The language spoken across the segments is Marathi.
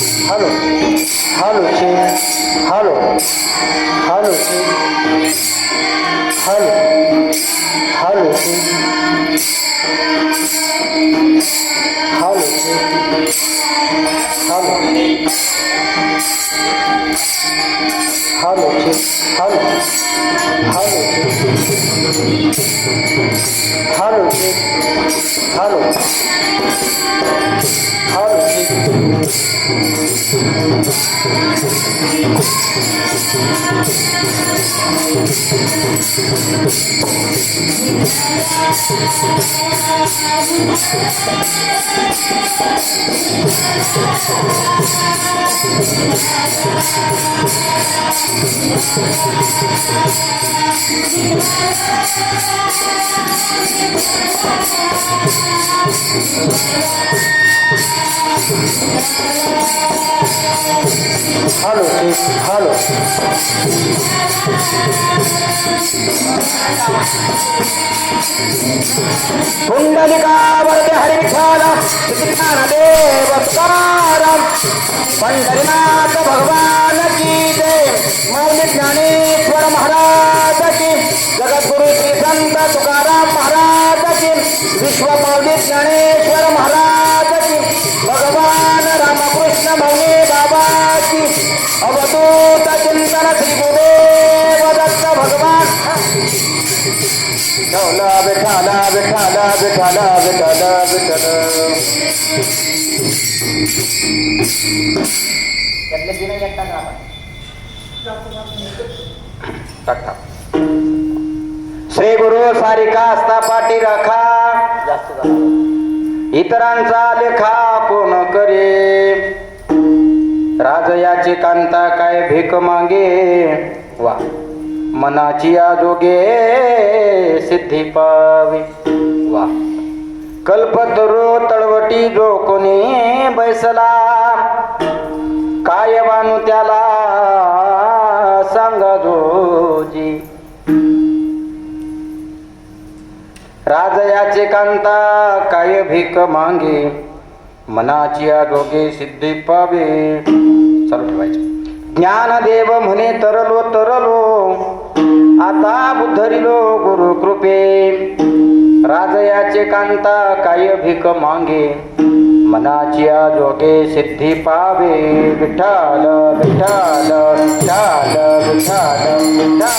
Halo, halo cek, halo, halo cek, halo, halo cek, halo, halo cek, halo cek, halo, halo cek, halo, halo cek, halo cek, halo. Halo, halo. पुंडलिका वरदे हरि विठ्ठल देव तुकाराम पंढरीनाथ भगवान की जय मौली ज्ञानेश्वर महाराज की जगद्गुरु श्री संत तुकाराम महाराज की विश्व मौली ज्ञानेश्वर महाराज की भगवान रामकृष्ण मौली बाबा की अवधूत चिंतन श्री गुरुदेव दत्त भगवान विठ्ठला विठ्ठला विठ्ठला विठ्ठला विठ्ठला विठ्ठला यातले दिन एकटा टाका श्री गुरु सारिका असता पाठी राखा जास्त इतरांचा लेखा कोण करे राजयाची कांता काय भीक मागे वा मनाची आजोगे सिद्धी पावे वा कल्पतरू तळवटी जो कोणी बैसला काय बानू त्याला सांगा जोजी राजयाचे कांता काय भीक मागे मनाची आजोगे सिद्धी पावे चालू ठेवायचं ज्ञानदेव म्हणे तरलो तरलो आता बुद्धरिलो गुरु कृपे राजयाचे कांता काय भीक मागे मनाची आजोगे सिद्धी पावे विठ्ठल विठ्ठल विठ्ठल विठ्ठल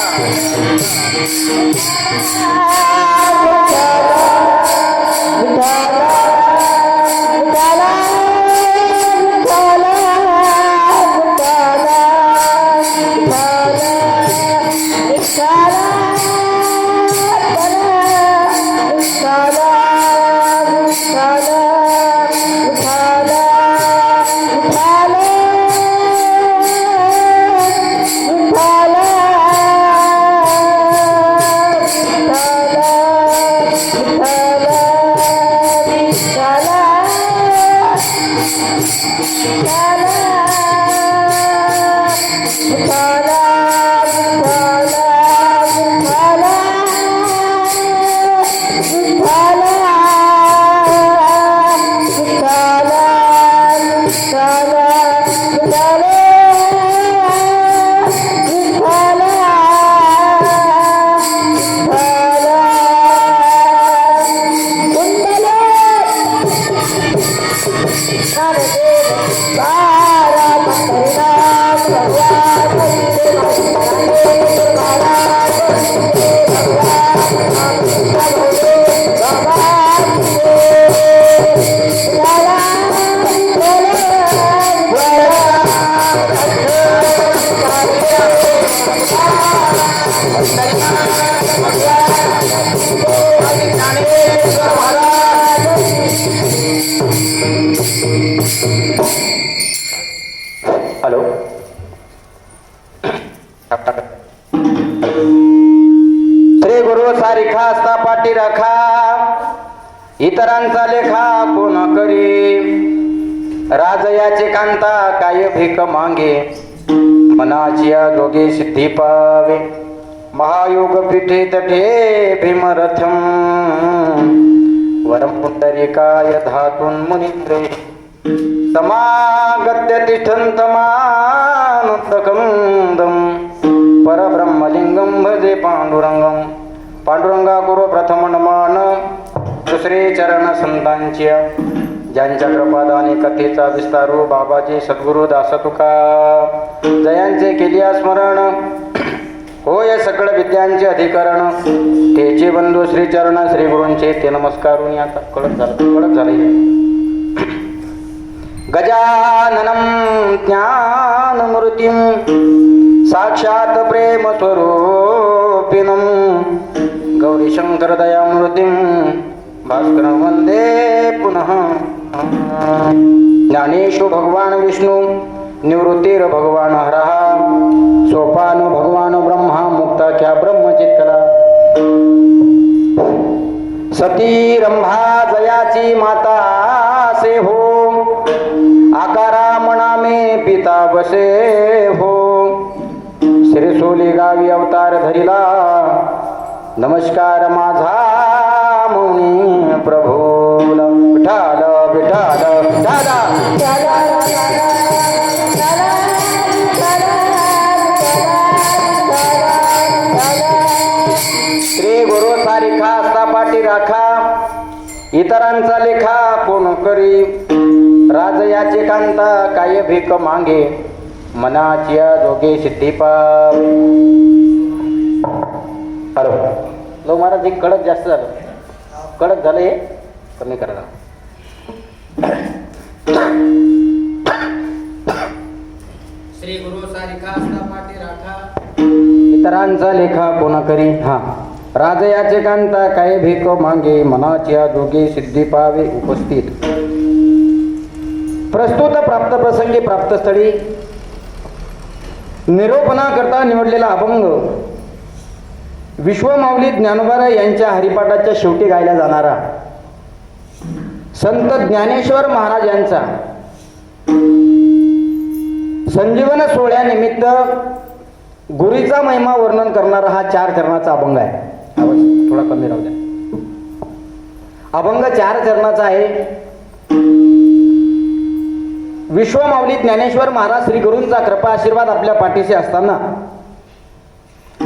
हॅलो. श्री गुरु सारिखा असता पाठी राखा, इतरांचा लेखा कोण करी. राजयाचे कांता काय भीक मागे, मनाची जोगे सिद्धी पावे. महायोग पीठे तठे भीमरथम, वरम पुंडरीकाय धातून मुनिन्द्रे. समागत्य तिष्ठन्तमानन्दकन्दं, परब्रह्मलिंगं भजे पांडुरंगम. पांडुरंगा गुरु प्रथम नमन, दुसरे चरण संतांच्या. ज्यांच्या कृपादाने कथेचा विस्तारू, बाबाजी सद्गुरु दास तुका. जयांचे केलिया स्मरण, होय सकळ विद्यांचे अधिकरण. तेचे बंधू श्री चरण श्री गुरूंचे ते नमस्कारून. आता कडक झाले. गजाननं ज्ञानमूर्तिं, साक्षात् प्रेम स्वरूपिणं. गौरीशंकर दयामूर्तिं, भास्करं वंदे पुनः. ज्ञानेषु भगवान विष्णु, निवृत्तीर भगवान हरः. सोपान भगवान ब्रह्मा, मुक्ताख्या ब्रह्मचित्तला. सती रंभा जयाची माता से हो, आकारा मनामे पिता बसे हो. श्रीसोली गावी अवतार धरिला, नमस्कार माझा मुनी प्रभूला. विठाल विठाल श्री गुरु सारिखा असता पाठी राखा, इतरांचा लेखा कोण करी. राजयाचे कांता काय भीक मागे, मनाची जोगे सिद्धी पावे. हॅलो. लो महाराज, एक कडक जास्त झालं. कडक झालं, हे कमी करा. श्री गुरु सारिखा असता पाठी राखा, इतरांचा लेखा कोण करी. हा. राजयाचे कांता काय भीक मागे, मनाची जोगे सिद्धी पावे. उपस्थित प्रस्तुत प्राप्त प्रसंगी प्राप्तस्थळी निरोपणा करता निवडलेला अभंग विश्वमाऊली ज्ञानोबा यांच्या हरिपाठाच्या शेवटी गायला जाणारा संत ज्ञानेश्वर महाराज यांचा संजीवन सोहळ्यानिमित्त गुरीचा महिमा वर्णन करणारा हा 4 चरणाचा अभंग आहे. आवाज थोडा कमी राहू द्या. अभंग 4 चरणाचा आहे. विश्वमाऊली ज्ञानेश्वर महाराज श्री गुरूंचा कृपा आशीर्वाद आपल्या पाठीशी असताना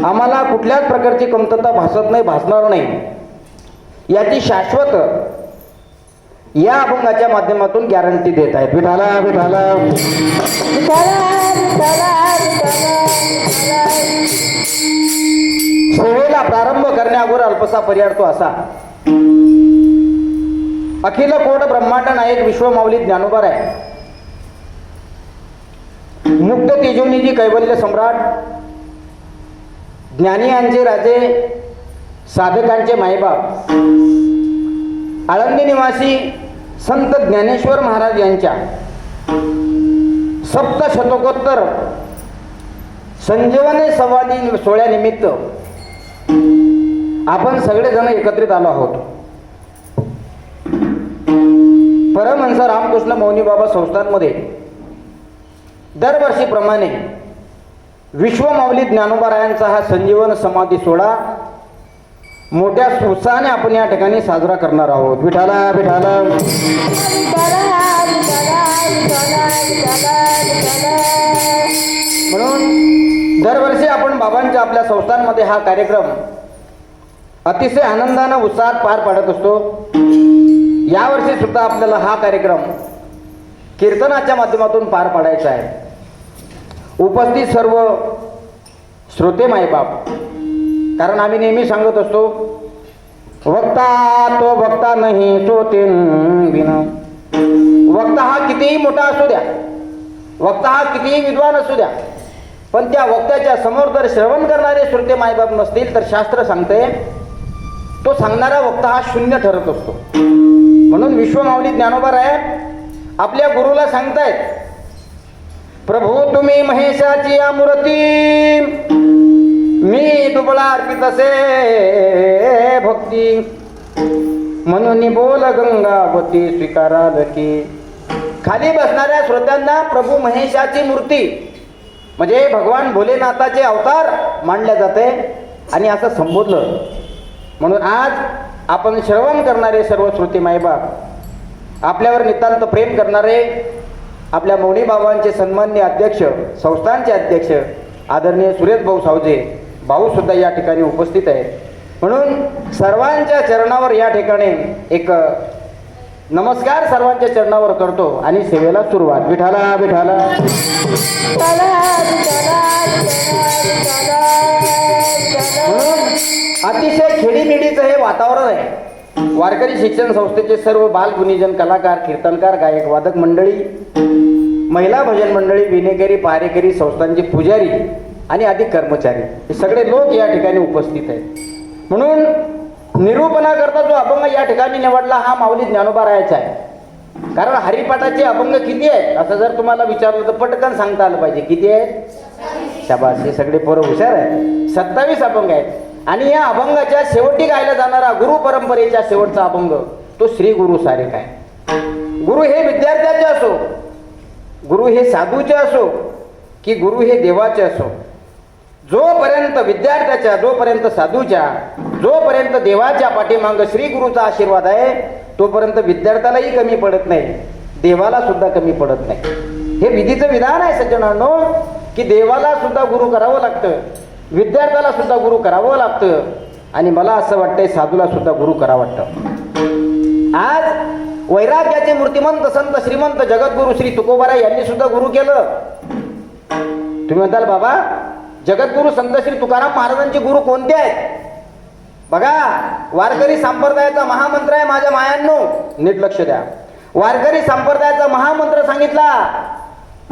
आम्हाला कुठल्याच प्रकारची कमतरता भासत नाही, भासणार नाही, याची शाश्वत या अभंगाच्या माध्यमातून गॅरंटी देत आहेत. विठाला विठाला सोहळ्याला प्रारंभ करण्यावर अल्पसा पर्याय तो असा. अखिल कोट ब्रह्मांड नायक विश्वमाऊली ज्ञानोबा आहे. मुक्त तेजोनिजी कैवल्य सम्राट, ज्ञानियांचे राजे, साधकांचे मायबाप, आळंदी निवासी संत ज्ञानेश्वर महाराज यांच्या सप्तशतकोत्तर संजीवनी संवादी सोहळ्यानिमित्त आपण सगळेजण एकत्रित आलो आहोत. परमहंस रामकृष्ण मौनी बाबा संस्थानमध्ये दरवर्षीप्रमाणे विश्वमाऊली ज्ञानोबारायांचा हा संजीवन समाधी सोहळा मोठ्या उत्साहाने आपण या ठिकाणी साजरा करणार आहोत. विठाला विठाला म्हणून दरवर्षी आपण बाबांच्या आपल्या संस्थांमध्ये हा कार्यक्रम अतिशय आनंदाने उत्साहात पार पाडत असतो. यावर्षी सुद्धा आपल्याला हा कार्यक्रम कीर्तनाच्या माध्यमातून पार पाडायचा आहे. उपस्थित सर्व श्रोते मायबाप, कारण आम्ही नेहमी सांगत असतो, वक्ता तो वक्ता नाही श्रोते बिना. वक्ता हा कितीही मोठा असू द्या, वक्ता हा कितीही विद्वान असू द्या, पण त्या वक्त्याच्या समोर जर श्रवण करणारे श्रोते मायबाप नसतील तर शास्त्र सांगते तो सांगणारा वक्ता हा शून्य ठरत असतो. म्हणून विश्वमाऊली ज्ञानोबा आहे आपल्या गुरुला सांगतायत, प्रभू तुम्ही महेशाची मूर्ती, मी दुबळा अर्पित असे भक्ती, म्हणून बोल गंगावती स्वीकाराल की. खाली बसणाऱ्या श्रोत्यांना प्रभू महेशाची मूर्ती म्हणजे भगवान भोलेनाथाचे अवतार मानले जाते आणि असं संबोधलं. म्हणून आज आपण श्रवण करणारे सर्व श्रोते मायबाप, आपल्यावर नितांत प्रेम करणारे आपल्या मौनी बाबांचे सन्माननीय अध्यक्ष, संस्थानचे अध्यक्ष आदरणीय सुरेश भाऊ सावजे भाऊ सुद्धा या ठिकाणी उपस्थित आहेत. म्हणून सर्वांच्या चरणावर या ठिकाणी एक नमस्कार सर्वांच्या चरणावर करतो आणि सेवेला सुरुवात. विठाला विठाला अतिशय खेडीमेडीचं हे वातावरण आहे. वारकरी शिक्षण संस्थेचे सर्व बाल गुणीजन, कलाकार, कीर्तनकार, गायक, वादक मंडळी, महिला भजन मंडळी, विनेकरी, पहारेकरी, संस्थांचे पुजारी आणि अधिक कर्मचारी हे सगळे लोक या ठिकाणी उपस्थित आहेत. म्हणून निरूपणाकरता जो अभंग या ठिकाणी निवडला हा माऊली ज्ञानोबा आहे. कारण हरिपाठाचे अभंग किती आहेत असं जर तुम्हाला विचारलं तर पटकन सांगता आलं पाहिजे. किती आहेत? शाबास, हे सगळे पोरं हुशार आहेत. 27 अभंग आहेत. आणि या अभंगाच्या शेवटी गायला जाणारा गुरु परंपरेचा शेवटचा अभंग तो श्री गुरु सारिक आहे. गुरु हे विद्यार्थ्याचे असो, गुरु हे साधूचे असो की गुरु हे देवाचे असो, जोपर्यंत विद्यार्थ्याच्या, जोपर्यंत साधूच्या, जोपर्यंत देवाच्या पाठीमाग श्री गुरुचा आशीर्वाद आहे तोपर्यंत विद्यार्थ्यालाही कमी पडत नाही, देवाला सुद्धा कमी पडत नाही. हे विधीचं विधान आहे सज्जनांनो, की देवाला सुद्धा गुरु करावं लागतं, विद्यार्थ्याला सुद्धा गुरु करावं लागतं आणि मला असं वाटतंय साधूला सुद्धा गुरु करावं वाटतं. आज वैराग्याचे मूर्तिमंत संत श्रीमंत जगद्गुरु श्री तुकोबाराय यांनी सुद्धा गुरु केलं. तुम्ही म्हणताल बाबा जगद्गुरु संत श्री तुकाराम महाराजांचे गुरु कोणते आहेत? बघा, वारकरी संप्रदायाचा महामंत्र आहे माझ्या मायांनो, नीट लक्ष द्या. वारकरी संप्रदायाचा महामंत्र सांगितला.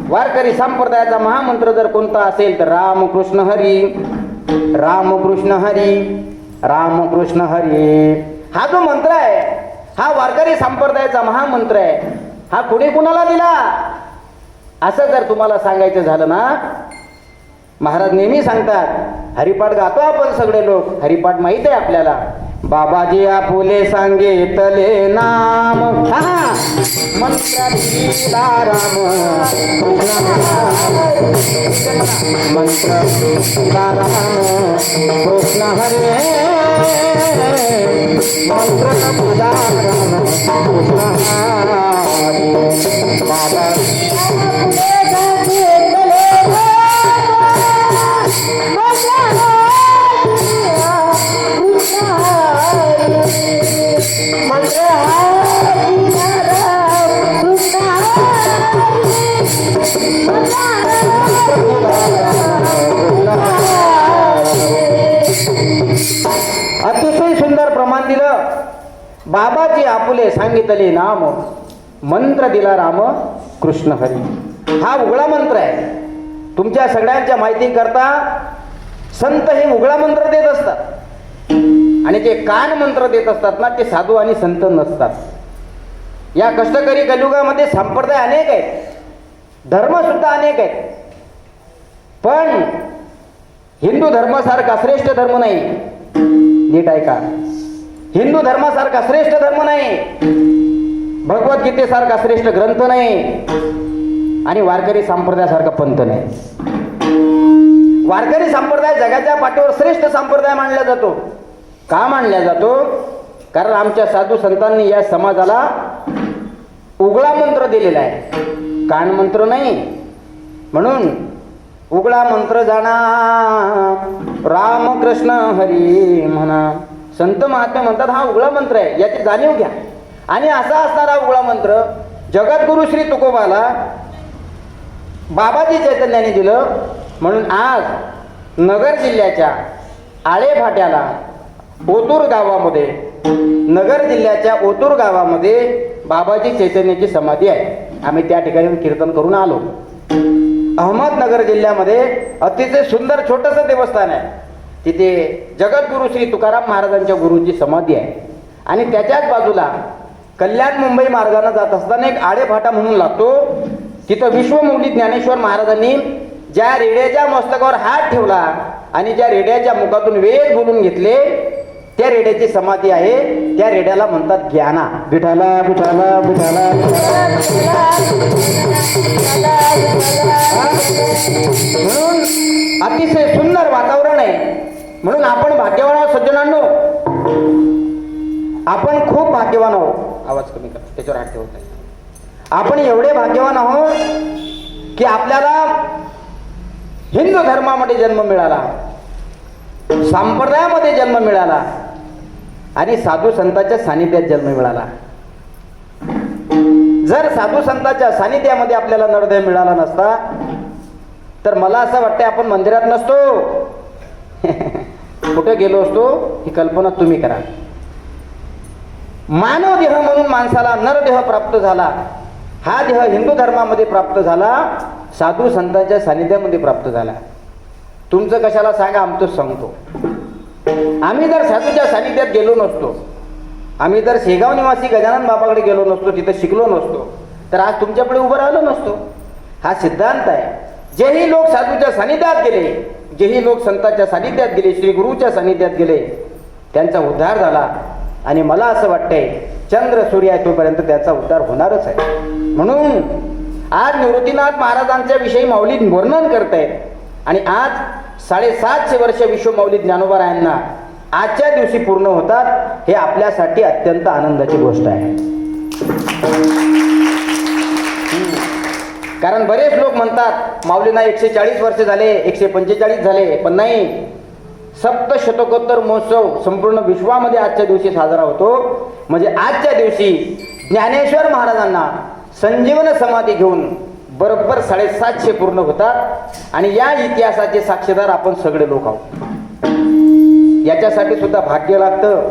वारकरी संप्रदायाचा महामंत्र जर कोणता असेल तर रामकृष्ण हरी, रामकृष्ण हरी, रामकृष्ण हरी. हा जो मंत्र आहे हा वारकरी संप्रदायाचा महामंत्र आहे. हा कुणी कुणाला दिला असं जर तुम्हाला सांगायचं झालं ना, महाराज नेहमी सांगतात, हरिपाठ गातो आपण सगळे लोक, हरिपाठ माहित आहे आपल्याला. बाबाजी आपुले सांगितले नाम, मंत्र दिला राम मंत्र दिला राम कृष्ण हरे, मंत्र दिला राम कृष्ण हरे. बाबा अतिशय सुंदर प्रमाण दिलं. बाबाजी आपुले सांगितले नाम, मंत्र दिला राम कृष्ण हरी. हा उघडा मंत्र आहे. तुमच्या सगळ्यांच्या माहिती करता संत हे उघडा मंत्र देत असतात आणि जे कान मंत्र देत असतात ना ते साधू आणि संत नसतात. या कष्टकरी कलियुगामध्ये संप्रदाय अनेक आहेत, धर्म सुद्धा अनेक आहेत, पण हिंदू धर्मासारखा श्रेष्ठ धर्म नाही. नीट ऐका, हिंदू धर्मासारखा श्रेष्ठ धर्म नाही, भगवद्गीतेसारखा श्रेष्ठ ग्रंथ नाही आणि वारकरी संप्रदायासारखा पंथ नाही. वारकरी संप्रदाय जगाच्या पाठीवर श्रेष्ठ संप्रदाय मानला जातो. का मानला जातो? कारण आमच्या साधू संतांनी या समाजाला उघडा मंत्र दिलेला आहे, कान मंत्र नाही. म्हणून उघडा मंत्र जाणा, रामकृष्ण हरी म्हणा. संत महात्मे म्हणतात हा उघडा मंत्र आहे, याची जाणीव घ्या. आणि असा असणारा उघडा मंत्र जगद्गुरु श्री तुकोबाला बाबाजी चैतन्याने दिलं. म्हणून आज नगर जिल्ह्याच्या आळे फाट्याला ओतूर गावामध्ये, नगर जिल्ह्याच्या ओतूर गावामध्ये बाबाजी चैतन्याची समाधी आहे. आम्ही त्या ठिकाणी कीर्तन करून आलो. अहमदनगर जिल्ह्यामध्ये अतिशय सुंदर छोटंसं देवस्थान आहे. तिथे जगद्गुरु श्री तुकाराम महाराजांच्या गुरूंची समाधी आहे आणि त्याच्याच बाजूला कल्याण मुंबई मार्गाने जात असताना एक आडेफाटा म्हणून लागतो. तिथं विश्वमौली ज्ञानेश्वर महाराजांनी ज्या रेड्याच्या मस्तकावर हात ठेवला आणि ज्या रेड्याच्या मुखातून वेद बोलून घेतले, त्या रेड्याची समाधी आहे. त्या रेड्याला म्हणतात ज्ञाना. विठाला विठाला विठाला. म्हणून अतिशय सुंदर वातावरण आहे. म्हणून आपण भाग्यवान आहोत सज्जनांनो, आपण खूप भाग्यवान आहोत. आवाज कमी कर, त्याच्यावर हात ठेवत नाही. आपण एवढे भाग्यवान आहोत की आपल्याला हिंदू धर्मामध्ये जन्म मिळाला, संप्रदायामध्ये जन्म मिळाला आणि साधू संतांच्या सानिध्यात जन्म मिळाला. जर साधू संतांच्या सानिध्यामध्ये आपल्याला नरदेह मिळाला नसता तर मला असं वाटतं आपण मंदिरात नसतो, कुठे गेलो असतो ही कल्पना तुम्ही करा. मानव देह म्हणून माणसाला नरदेह प्राप्त झाला. हा देह हिंदू धर्मामध्ये प्राप्त झाला, साधू संतांच्या सानिध्यामध्ये प्राप्त झाला. तुमचं कशाला सांगा, आमचं सांगतो. आम्ही जर साधूच्या सानिध्यात गेलो नसतो, आम्ही जर शेगाव निवासी गजानन बाबाकडे गेलो नसतो, तिथं शिकलो नसतो, तर आज तुमच्यापुढे उभं राहिलो नसतो. हा सिद्धांत आहे. जेही लोक साधूच्या सानिध्यात गेले, जेही लोक संतांच्या सानिध्यात गेले, श्री गुरुच्या सानिध्यात गेले, त्यांचा उद्धार झाला. आणि मला असं वाटतंय चंद्र सूर्य आहे तोपर्यंत त्याचा उद्धार होणारच आहे. म्हणून आज निवृत्तीनाथ महाराजांच्या विषयी माऊली वर्णन करतायत. आणि आज 750 वर्ष विश्वमौली ज्ञानोबारायांना आजच्या दिवशी पूर्ण होतात. हे आपल्यासाठी अत्यंत आनंदाची गोष्ट आहे. कारण बरेच लोक म्हणतात माऊलींना 140 वर्ष झाले, 145 झाले, पण नाही. सप्तशतकोत्तर महोत्सव संपूर्ण विश्वामध्ये आजच्या दिवशी साजरा होतो. म्हणजे आजच्या दिवशी ज्ञानेश्वर महाराजांना संजीवन समाधी घेऊन बरोबर 750 पूर्ण होतात. आणि या इतिहासाचे साक्षीदार आपण सगळे लोक आहोत. याच्यासाठी सुद्धा भाग्य लागतं.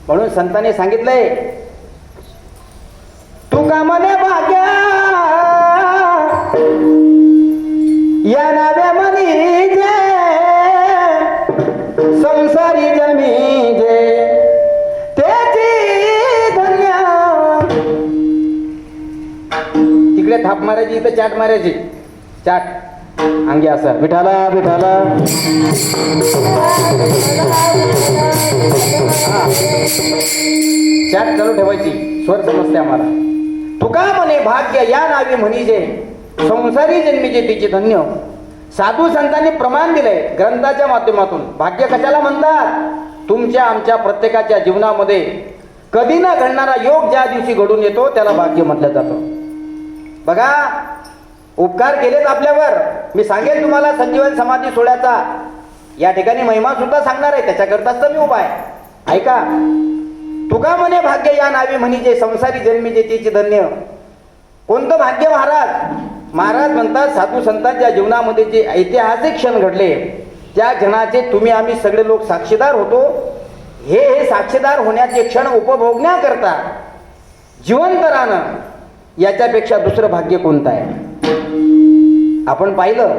म्हणून संतांनी सांगितलंय, तुका मने भाग्य या नाव्या मनी जे संसारी जमी जे त्याची धन्य. तिकडे थाप मारायची, इथं चाट मारायची. चाट अंगी असं विठाला विठाला. चाट चालू ठेवायची, स्वर समजते आम्हाला. तुका म्हणे भाग्य या नावी म्हणीजे संसारी जन्मीचे तिचे धन्य. साधू संतांनी प्रमाण दिलंय ग्रंथाच्या माध्यमातून. भाग्य कशाला म्हणतात? तुमच्या आमच्या प्रत्येकाच्या जीवनामध्ये कधी न घडणारा योग ज्या दिवशी घडून येतो त्याला भाग्य म्हटलं जातं. बघा, उपकार केलेत आपल्यावर. मी सांगेल तुम्हाला संजीवन समाधी सोहळ्याचा या ठिकाणी महिमा सुद्धा सांगणार आहे, त्याच्याकरताच तर मी उभा आहे. ऐका, तुका म्हणे भाग्य या नावी म्हणीजे संसारी जन्मीचे तिचे धन्य. कोणतं भाग्य महाराज? महाराज म्हणतात साधू संतांच्या जीवनामध्ये जे ऐतिहासिक क्षण घडले त्या क्षणाचे तुम्ही आम्ही सगळे लोक साक्षीदार होतो. हे साक्षीदार होण्याचे क्षण उपभोगण्याकरता जिवंत राहणं याच्यापेक्षा दुसरं भाग्य कोणतं आहे? आपण पाहिलं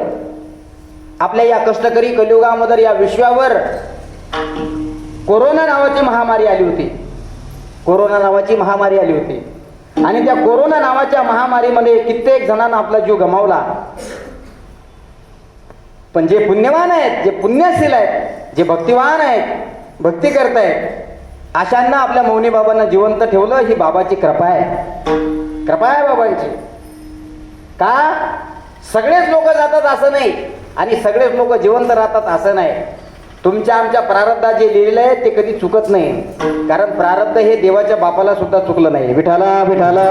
आपल्या या कष्टकरी कलियुगामध्ये या विश्वावर कोरोना नावाची महामारी आली होती. कोरोना नावाची महामारी आली होती आणि त्या कोरोना नावाच्या महामारीमध्ये कित्येक जणांना आपला जीव गमावला. पण जे पुण्यवान आहेत, जे पुण्यशील आहेत, जे भक्तिवान आहेत, भक्ती करतायत, अशांना आपल्या मौनी बाबांना जिवंत ठेवलं. ही बाबाची कृपा आहे. कृपा आहे बाबांची. का सगळेच लोक जातात असं नाही आणि सगळेच लोक जिवंत राहतात असं नाही. तुमच्या आमच्या प्रारब्धात जे लिहिलेलं आहे ते कधी चुकत नाही. कारण प्रारब्ध हे देवाच्या बापाला सुद्धा चुकलं नाही. विठाला विठाला.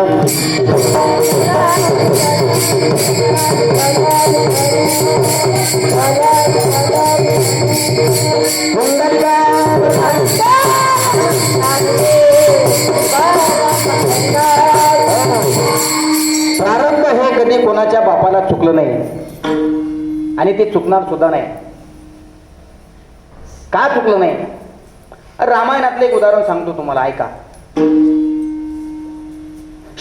प्रारब्ध हे कधी कोणाच्या बापाला चुकलं नाही आणि ते चुकणार सुद्धा नाही. का चुकलं नाही? रामायणातलं एक उदाहरण सांगतो तुम्हाला, ऐका.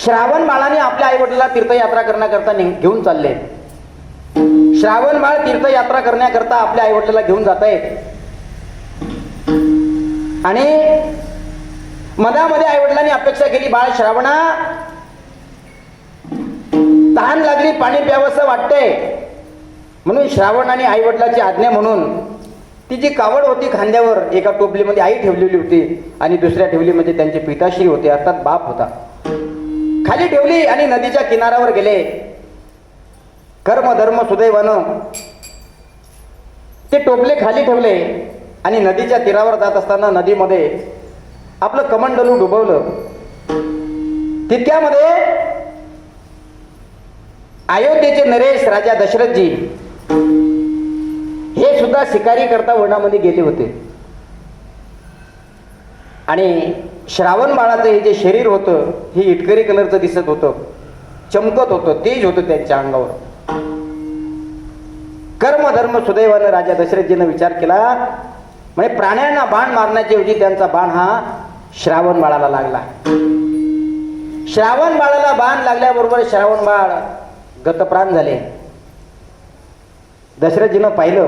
श्रावण बाळाने आपल्या आई वडिलांना तीर्थयात्रा करण्याकरता घेऊन चालले. श्रावण बाळ तीर्थयात्रा करण्याकरता आपल्या आई वडिलांना घेऊन जात आहेत आणि मधामध्ये आईवडिलांनी अपेक्षा केली, बाळ श्रावणा तहान लागली, पाणी प्यावंसं वाटतंय. म्हणून श्रावण आणि आईवडिलाची आज्ञा म्हणून ती जी कावड होती खांद्यावर एका टोपलीमध्ये आई ठेवलेली होती आणि दुसऱ्या ठेवलीमध्ये त्यांचे पिताश्री होते, अर्थात बाप होता. खाली ठेवली आणि नदीच्या किनाऱ्यावर गेले. कर्म धर्म सुदैवानं ते टोपले खाली ठेवले आणि नदीच्या तीरावर जात असताना नदीमध्ये आपलं कमंडलू डुबवलं. तितक्यामध्ये अयोध्येचे नरेश राजा दशरथजी हे सुद्धा शिकारी करता वनामध्ये गेले होते आणि श्रावण बाळाचं हे जे शरीर होतं हे इटकरी कलरचं दिसत होतं, चमकत होतं, तेज होतं त्यांच्या अंगावर. कर्म धर्म सुदैवानं राजा दशरथजीनं विचार केला, म्हणजे प्राण्यांना बाण मारण्याच्या ऐवजी त्यांचा बाण हा श्रावण बाळाला लागला. श्रावण बाळाला बाण लागल्याबरोबर श्रावण बाळ गतप्राण झाले. दशरथजीनं पाहिलं,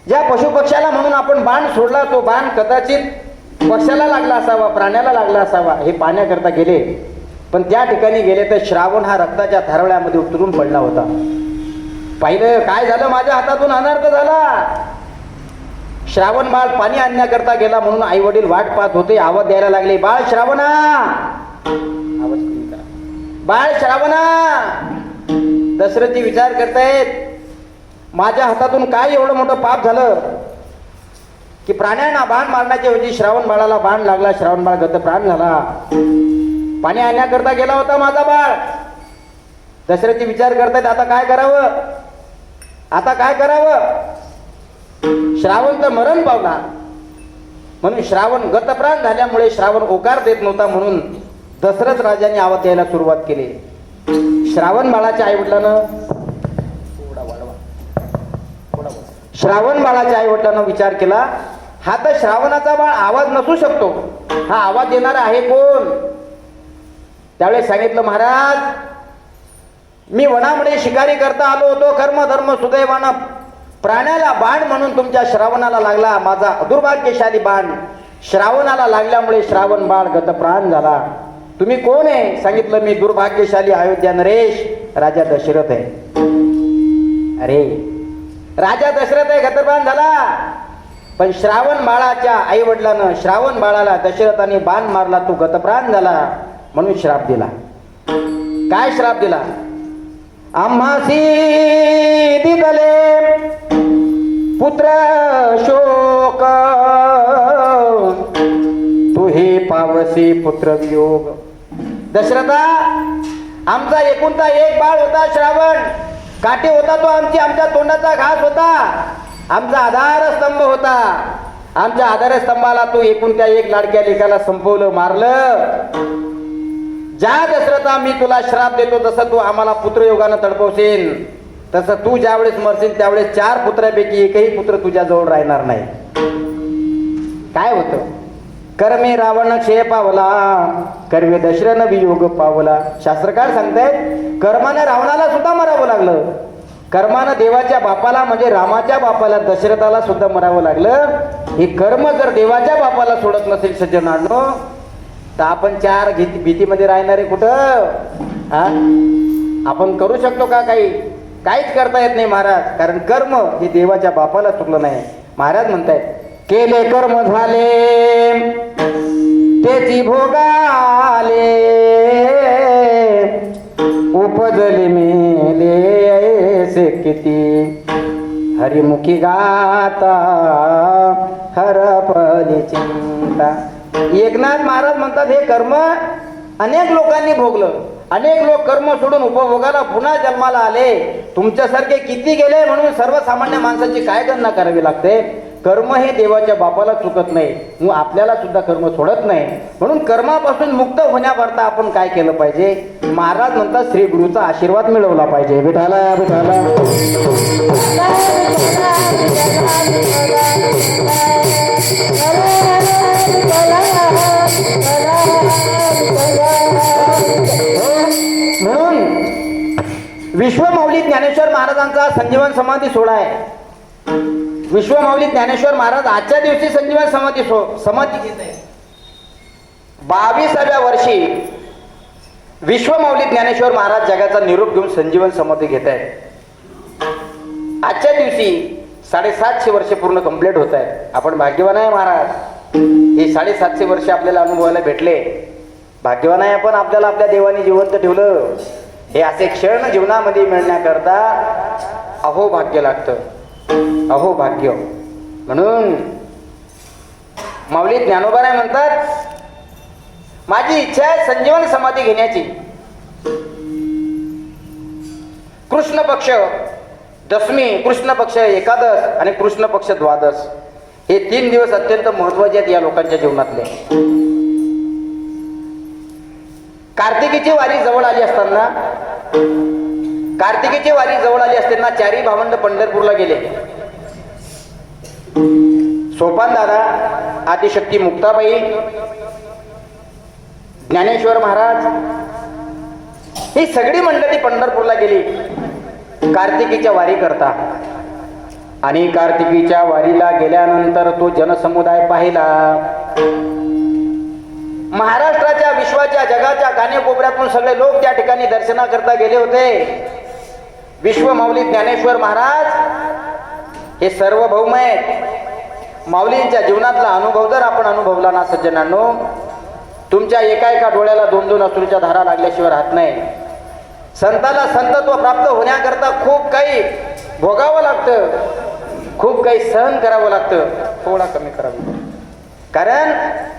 ज्या पशुपक्ष्याला म्हणून आपण बाण सोडला तो बाण कदाचित पक्षाला लागला असावा, प्राण्याला लागला असावा, हे पाहण्याकरता गेले. पण त्या ठिकाणी गेले तर श्रावण हा रक्ताच्या थारोळ्यामध्ये उतरून पडला होता. पाहिलं, काय झालं, माझ्या हातातून अनर्थ झाला. श्रावण बाळ पाणी आणण्याकरता गेला म्हणून आई वडील वाट पाहत होते. आवाज द्यायला लागले, बाळ श्रावणा, आवाज कमी करा, बाळ श्रावणा. दशरथजी विचार करतायत, माझ्या हातातून काय एवढं मोठं पाप झालं की प्राण्यांना बाण मारण्याच्या ऐवजी श्रावण बाळाला बाण लागला, श्रावण बाळ गतप्राण झाला. पाणी आणण्याकरता गेला होता माझा बाळ. दशरथजी विचार करतायत, आता काय करावं, आता काय करावं. श्रावण तर मरण पावला, म्हणून श्रावण गतप्राण झाल्यामुळे श्रावण ओकार देत नव्हता, म्हणून दशरथ राजाने आवाज द्यायला सुरुवात केली. श्रावण बाळाच्या आईवडिलानं श्रावण बाळाच्या आईवडिलांना विचार केला, हा तर श्रावणाचा बाळ आवाज नसू शकतो, हा आवाज देणारा आहे कोण. त्यावेळेस सांगितलं, महाराज मी वनामध्ये शिकारी करता आलो होतो, कर्म धर्म सुदैवानं प्राण्याला बाण म्हणून तुमच्या श्रावणाला लागला. माझा दुर्भाग्यशाली बाण श्रावणाला लागल्यामुळे श्रावण बाळ गतप्राण झाला. तुम्ही कोण आहे. सांगितलं, मी दुर्भाग्यशाली अयोध्या नरेश राजा दशरथ आहे. अरे, राजा दशरथ आहे, गतप्राण झाला. पण श्रावण बाळाच्या आई वडिलांना श्रावण बाळाला दशरथाने बाण मारला, तो गतप्राण झाला म्हणून श्राप दिला. काय श्राप दिला, आम्हासी दिदले पुत्र शोक, तू हे पावसी पुत्र वियोग. दशरथा, आमचा एकुलता एक बाळ होता श्रावण, काटे होता तो आमच्या तोंडाचा घास होता, आमचा आधारस्तंभ होता. आमच्या आधारस्तंभाला तू एकुलत्या एक लाडक्या लेकाला संपवलं, मारलं. ज्या दशरथा मी तुला श्राप देतो, जसं तू आम्हाला पुत्रयोगानं तडपवशील, तसं तू ज्यावेळेस मरशील त्यावेळेस 4 पुत्रापैकी एकही पुत्र तुझ्या जवळ राहणार नाही. काय होतं, कर्मे रावण क्षय पावला, कर्मे दशरथ वियोग पावला. शास्त्रकार सांगतायत, कर्माने रावणाला सुद्धा मरावं लागलं, कर्मानं देवाच्या बापाला म्हणजे रामाच्या बापाला दशरथाला सुद्धा मरावं लागलं. हे कर्म जर देवाच्या बापाला सोडत नसेल सज्जनांनो, तर आपण 4 भीतीमध्ये राहणारे कुठं. आपण करू शकतो का काही, काहीच करता येत नाही महाराज, कारण कर्म हे देवाच्या बापाला चुकलं नाही. महाराज म्हणतायत, केले कर्म झाले त्याची भोगाले, उपजले मेले ऐसे किती, हरिमुखी गाता हरपली चिंता. एकनाथ महाराज म्हणतात, हे कर्म अनेक लोकांनी भोगलं, अनेक लोक कर्म सोडून उपभोगाला पुन्हा जन्माला आले. तुमच्यासारखे किती गेले, म्हणून सर्वसामान्य माणसाची काय गणना करावी लागते. कर्म हे देवाच्या बापाला चुकत नाही, मग आपल्याला सुद्धा कर्म सोडत नाही. म्हणून कर्मापासून मुक्त होण्याकरता आपण काय केलं पाहिजे. महाराज म्हणतात, श्री गुरुचा आशीर्वाद मिळवला पाहिजे. विठाला विठाला. म्हणून विश्वमाऊली ज्ञानेश्वर महाराजांचा संजीवन समाधी सोहळा आहे. विश्वमाऊली ज्ञानेश्वर महाराज आजच्या दिवशी संजीवन समाधी घेत आहे. 22व्या वर्षी विश्वमौली ज्ञानेश्वर महाराज जगाचा निरोप घेऊन संजीवन समाधी घेत आहेत. आजच्या दिवशी 750 वर्ष पूर्ण कंप्लीट होत आहेत. आपण भाग्यवान आहे महाराज. हे 750 वर्ष आपल्याला अनुभवायला भेटले. भाग्यवान आहे आपण. आपल्याला आपल्या देवाने जिवंत ठेवलं. हे असे क्षण जीवनामध्ये मिळण्याकरता अहो भाग्य लागतं. अहो भाग्य. म्हणून माऊली ज्ञानोबा म्हणतात, माझी इच्छा आहे संजीवन समाधी घेण्याची. कृष्ण पक्ष दशमी, कृष्ण पक्ष एकादश आणि कृष्ण पक्ष द्वादश हे 3 दिवस अत्यंत महत्वाचे आहेत या लोकांच्या जीवनातले. कार्तिकीची वारी जवळ आली असताना, कार्तिकीची वारी जवळ आली असताना चारी भावंड पंढरपूरला गेले. सोपान दादा, आदिशक्ती मुक्ताबाई, ज्ञानेश्वर महाराज ही सगळी मंडळी पंढरपूरला गेली कार्तिकीच्या वारी करता. आणि कार्तिकीच्या वारीला गेल्यानंतर तो जनसमुदाय पाहिला. महाराष्ट्राच्या, विश्वाच्या, जगाच्या कानेकोपऱ्यातून सगळे लोक त्या ठिकाणी दर्शनाकरता गेले होते. विश्वमौली ज्ञानेश्वर महाराज हे सार्वभौम आहेत. माऊलींच्या जीवनातला अनुभव जर आपण अनुभवला ना सज्जनांनो, तुमच्या एका डोळ्याला 2-2 अश्रूच्या धारा लागल्याशिवाय राहत नाही. संताला संतत्व प्राप्त होण्याकरता खूप काही भोगावं लागतं, खूप काही सहन करावं लागतं. थोडा कमी करावं, कारण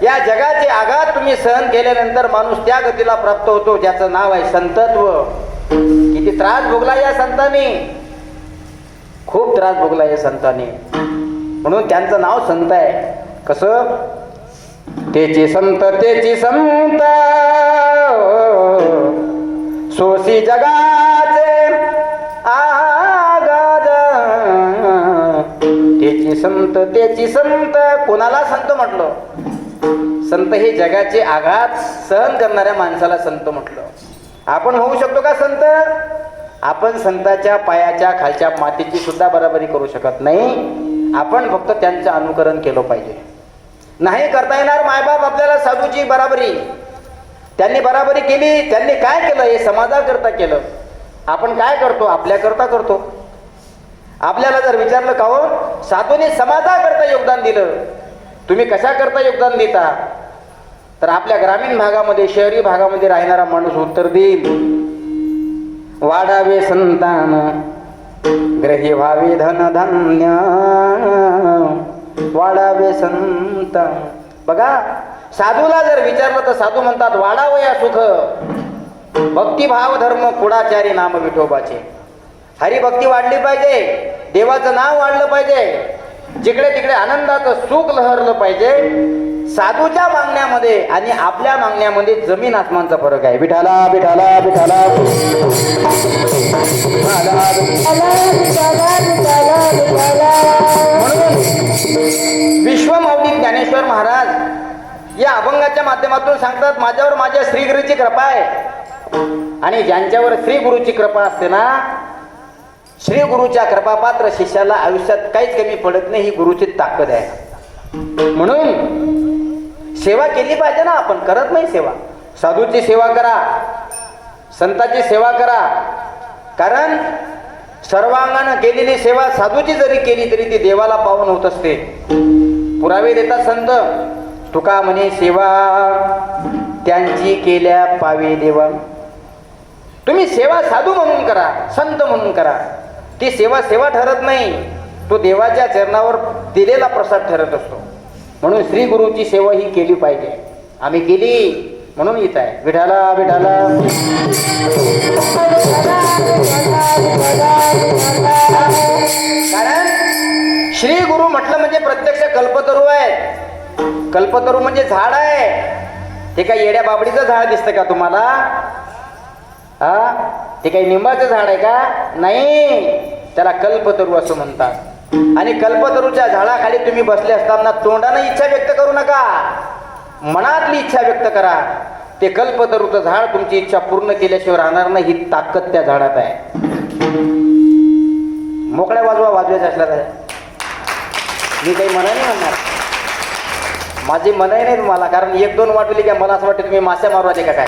या जगाचे आघात तुम्ही सहन केल्यानंतर माणूस त्या गतीला प्राप्त होतो ज्याचं नाव आहे संतत्व. किती त्रास भोगला या संतांनी, खूप त्रास भोगला या संतांनी. म्हणून त्यांचं नाव संत आहे. कसं? तेची संत, तेची संत सोसी जगाचे आगाद. तेची संत, तेची संत. कोणाला संत म्हटलं? संत हे जगाचे आघात सहन करणाऱ्या माणसाला संत म्हटलं. आपण होऊ शकतो का संत? आपण संताच्या पायाच्या खालच्या मातीची सुद्धा बराबरी करू शकत नाही. आपण फक्त त्यांचं अनुकरण केलं पाहिजे. नाही करता येणार मायबाप आपल्याला साधूची बराबरी. त्यांनी बराबरी केली. त्यांनी काय केलं? हे समाजाकरता केलं. आपण काय करतो? आपल्याकरता करतो. आपल्याला जर विचारलं का हो साधूने समाजाकरता योगदान दिलं, तुम्ही कशाकरता योगदान देता? तर आपल्या ग्रामीण भागामध्ये, शहरी भागामध्ये राहणारा माणूस उत्तर देईल, वाढावे संतान, ग्रही व्हावे धनधान्य, वाढावे संत. बघा, साधूला जर विचारलं तर साधू म्हणतात वाढावं या सुख, भक्तिभाव धर्म कुडाचारी नाम विठोबाचे. हरिभक्ती वाढली पाहिजे, देवाचं नाव वाढलं पाहिजे, जिकडे तिकडे आनंदाचं सुख लहरलं पाहिजे. साधूच्या मागण्यामध्ये आणि आपल्या मागण्यामध्ये जमीन आसमानचा फरक आहे. विठाला विठाला विठाला. म्हणून विश्वमौली ज्ञानेश्वर महाराज या अभंगाच्या माध्यमातून सांगतात, माझ्यावर माझ्या श्रीगुरूची कृपा आहे. आणि ज्यांच्यावर श्री गुरुची कृपा असते ना, श्री गुरुच्या कृपापात्र शिष्याला आयुष्यात काहीच कमी पडत नाही. ही गुरुची ताकद आहे. म्हणून सेवा केली पाहिजे ना. आपण करत नाही सेवा. साधूची सेवा करा, संताची सेवा करा. कारण सर्वांगानं केलेली सेवा साधूची जरी केली तरी ती देवाला पावन होत असते. पुरावे देतात संत. तुका म्हणे सेवा त्यांची केल्या पावे देवा. तुम्ही सेवा साधू म्हणून करा, संत म्हणून करा. ती सेवा सेवा ठरत नाही, तो देवाच्या चरणावर दिलेला प्रसाद ठरत असतो. म्हणून श्री गुरुची सेवा ही केली पाहिजे. आम्ही केली म्हणून येत आहे. विठाला विठाला. कारण श्री गुरु म्हटलं म्हणजे प्रत्यक्ष कल्पतरू आहे. कल्पतरू म्हणजे झाड आहे. ते काही येड्या बाबडीचं झाड दिसतं का तुम्हाला? ते काही निंबाचं झाड आहे का? नाही, त्याला कल्पतरू असं म्हणतात. आणि कल्पतरूच्या झाडाखाली तुम्ही बसले असताना तोंडाने इच्छा व्यक्त करू नका, मनातली इच्छा व्यक्त करा. ते कल्पतरूचं झाड तुमची इच्छा पूर्ण केल्याशिवाय राहणार नाही. ही ताकद त्या झाडात आहे. मोकळ्या वाजवायच्या असल्या तर मी काही म्हणा नाही म्हणणार. माझी मनही नाही तुम्हाला, कारण एक दोन वाटली का मला असं वाटतं तुम्ही मासे मारू आले का काय.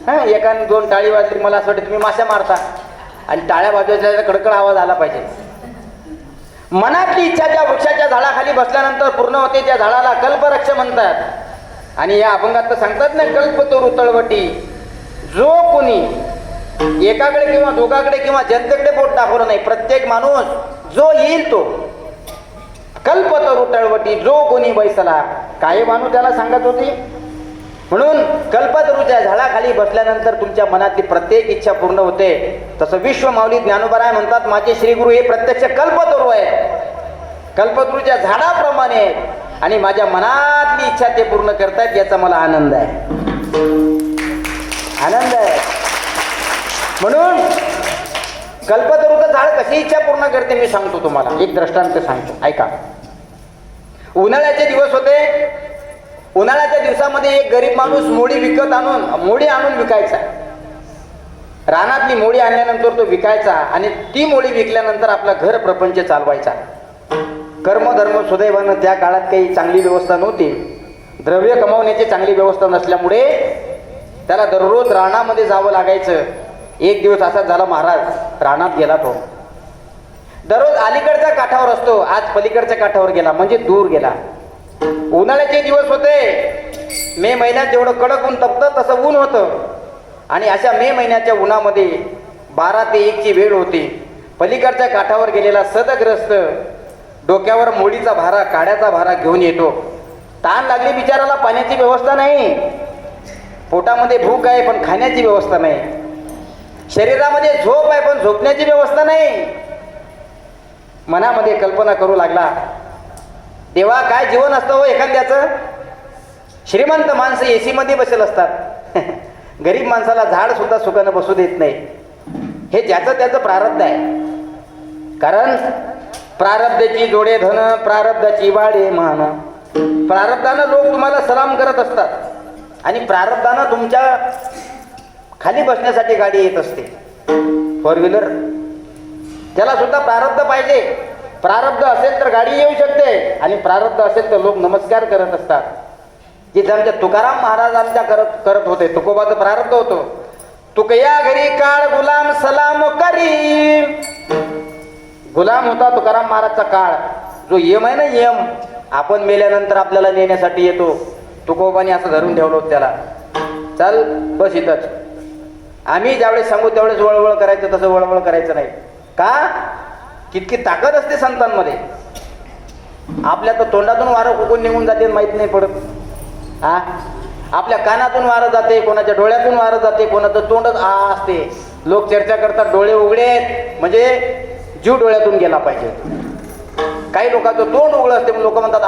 हा एकाने दोन टाळी वाजली मला असं वाटतं तुम्ही मासे मारता, आणि टाळ्या वाजवायच्या कडकड आवाज आला पाहिजे. मनातली इच्छा त्या वृक्षाच्या झाडाखाली बसल्यानंतर पूर्ण होते. त्या झाडाला कल्पवृक्ष म्हणतात. आणि या अभंगात तर सांगतात ना, कल्पतरू तळवटी. जो कोणी एकाकडे किंवा दोघाकडे किंवा जनतेकडे बोट दाखवलं नाही, प्रत्येक माणूस जो येईल तो कल्पतरू तळवटी जो कोणी बैसला. काही माणूस त्याला सांगत होती. म्हणून कल्पतरूच्या झाडाखाली बसल्यानंतर तुमच्या मनातली प्रत्येक इच्छा पूर्ण होते. तसं विश्व माऊली ज्ञानोबराय म्हणतात, माझे श्रीगुरु हे प्रत्यक्ष कल्पतरू आहेत, कल्पतरूच्या झाडाप्रमाणे आहेत, आणि माझ्या मनातली इच्छा ते पूर्ण करतायत, याचा मला आनंद आहे, आनंद आहे. म्हणून कल्पतरूचं झाड कशी इच्छा पूर्ण करते मी सांगतो तुम्हाला. एक दृष्टांत सांगतो, ऐका. उन्हाळ्याचे दिवस होते. उन्हाळ्याच्या दिवसामध्ये एक गरीब माणूस मोडी आणून विकायचा. रानातली मोडी आणल्यानंतर तो विकायचा, आणि ती मोडी विकल्यानंतर आपला घर प्रपंच चालवायचा. कर्मधर्म सुदैवानं त्या काळात काही चांगली व्यवस्था नव्हती. द्रव्य कमावण्याची चांगली व्यवस्था नसल्यामुळे त्याला दररोज रानामध्ये जावं लागायचं. एक दिवस असा झाला, महाराज रानात गेला तो. दररोज अलीकडच्या काठावर असतो, आज पलीकडच्या काठावर गेला, म्हणजे दूर गेला. उन्हाळ्याचे दिवस होते. मे महिन्यात जेवढं कडक ऊन तपतं तसं ऊन होतं. आणि अशा मे महिन्याच्या उन्हामध्ये 12 ते 1 ची वेळ होती. पलीकडच्या काठावर गेलेला सदग्रस्त डोक्यावर मोडीचा भारा, काड्याचा भारा घेऊन येतो. ताण लागली बिचाराला, पाण्याची व्यवस्था नाही, पोटामध्ये भूक आहे पण खाण्याची व्यवस्था नाही, शरीरामध्ये झोप आहे पण झोपण्याची व्यवस्था नाही. मनामध्ये कल्पना करू लागला, देवा काय जीवन असतं हो एखाद्याचं. श्रीमंत माणसं एसी मध्ये बसेल असतात, गरीब माणसाला झाड सुद्धा सुखानं बसू देत नाही. हे ज्याचं त्याचं प्रारब्ध आहे. कारण प्रारब्धाची जोडे धन, प्रारब्धाची वाढे मान. प्रारब्धानं लोक तुम्हाला सलाम करत असतात, आणि प्रारब्धानं तुमच्या खाली बसण्यासाठी गाडी येत असते, 4 व्हीलर. त्याला सुद्धा प्रारब्ध पाहिजे. प्रारब्ध असेल तर गाडी येऊ शकते, आणि प्रारब्ध असेल तर लोक नमस्कार करत असतात. जे आमच्या तुकाराम महाराज आमच्या करत होते. तुकोबाचं प्रारब्ध होतं, तुकया घरी काळ गुलाम सलाम करी. गुलाम होता तुकाराम महाराजचा काळ. जो यम आहे ना, यम आपण मेल्यानंतर आपल्याला नेण्यासाठी येतो, तुकोबाने असं धरून ठेवलं होतं त्याला. चल बस इथंच. आम्ही ज्यावेळेस सांगू त्यावेळेस वळवळ करायचं, तसं वळवळ करायचं नाही. का? कितकी ताकद असते संतांमध्ये. आपल्या तर तोंडातून वारं कुकून निघून जाते माहीत नाही पडत. हा, आपल्या कानातून वारं जाते, कोणाच्या डोळ्यातून वारं जाते, कोणाचं तोंडच असते. लोक चर्चा करतात डोळे उघडे म्हणजे जीव डोळ्यातून गेला पाहिजे. काही लोकांचं तोंड उघडं असते, लोक म्हणतात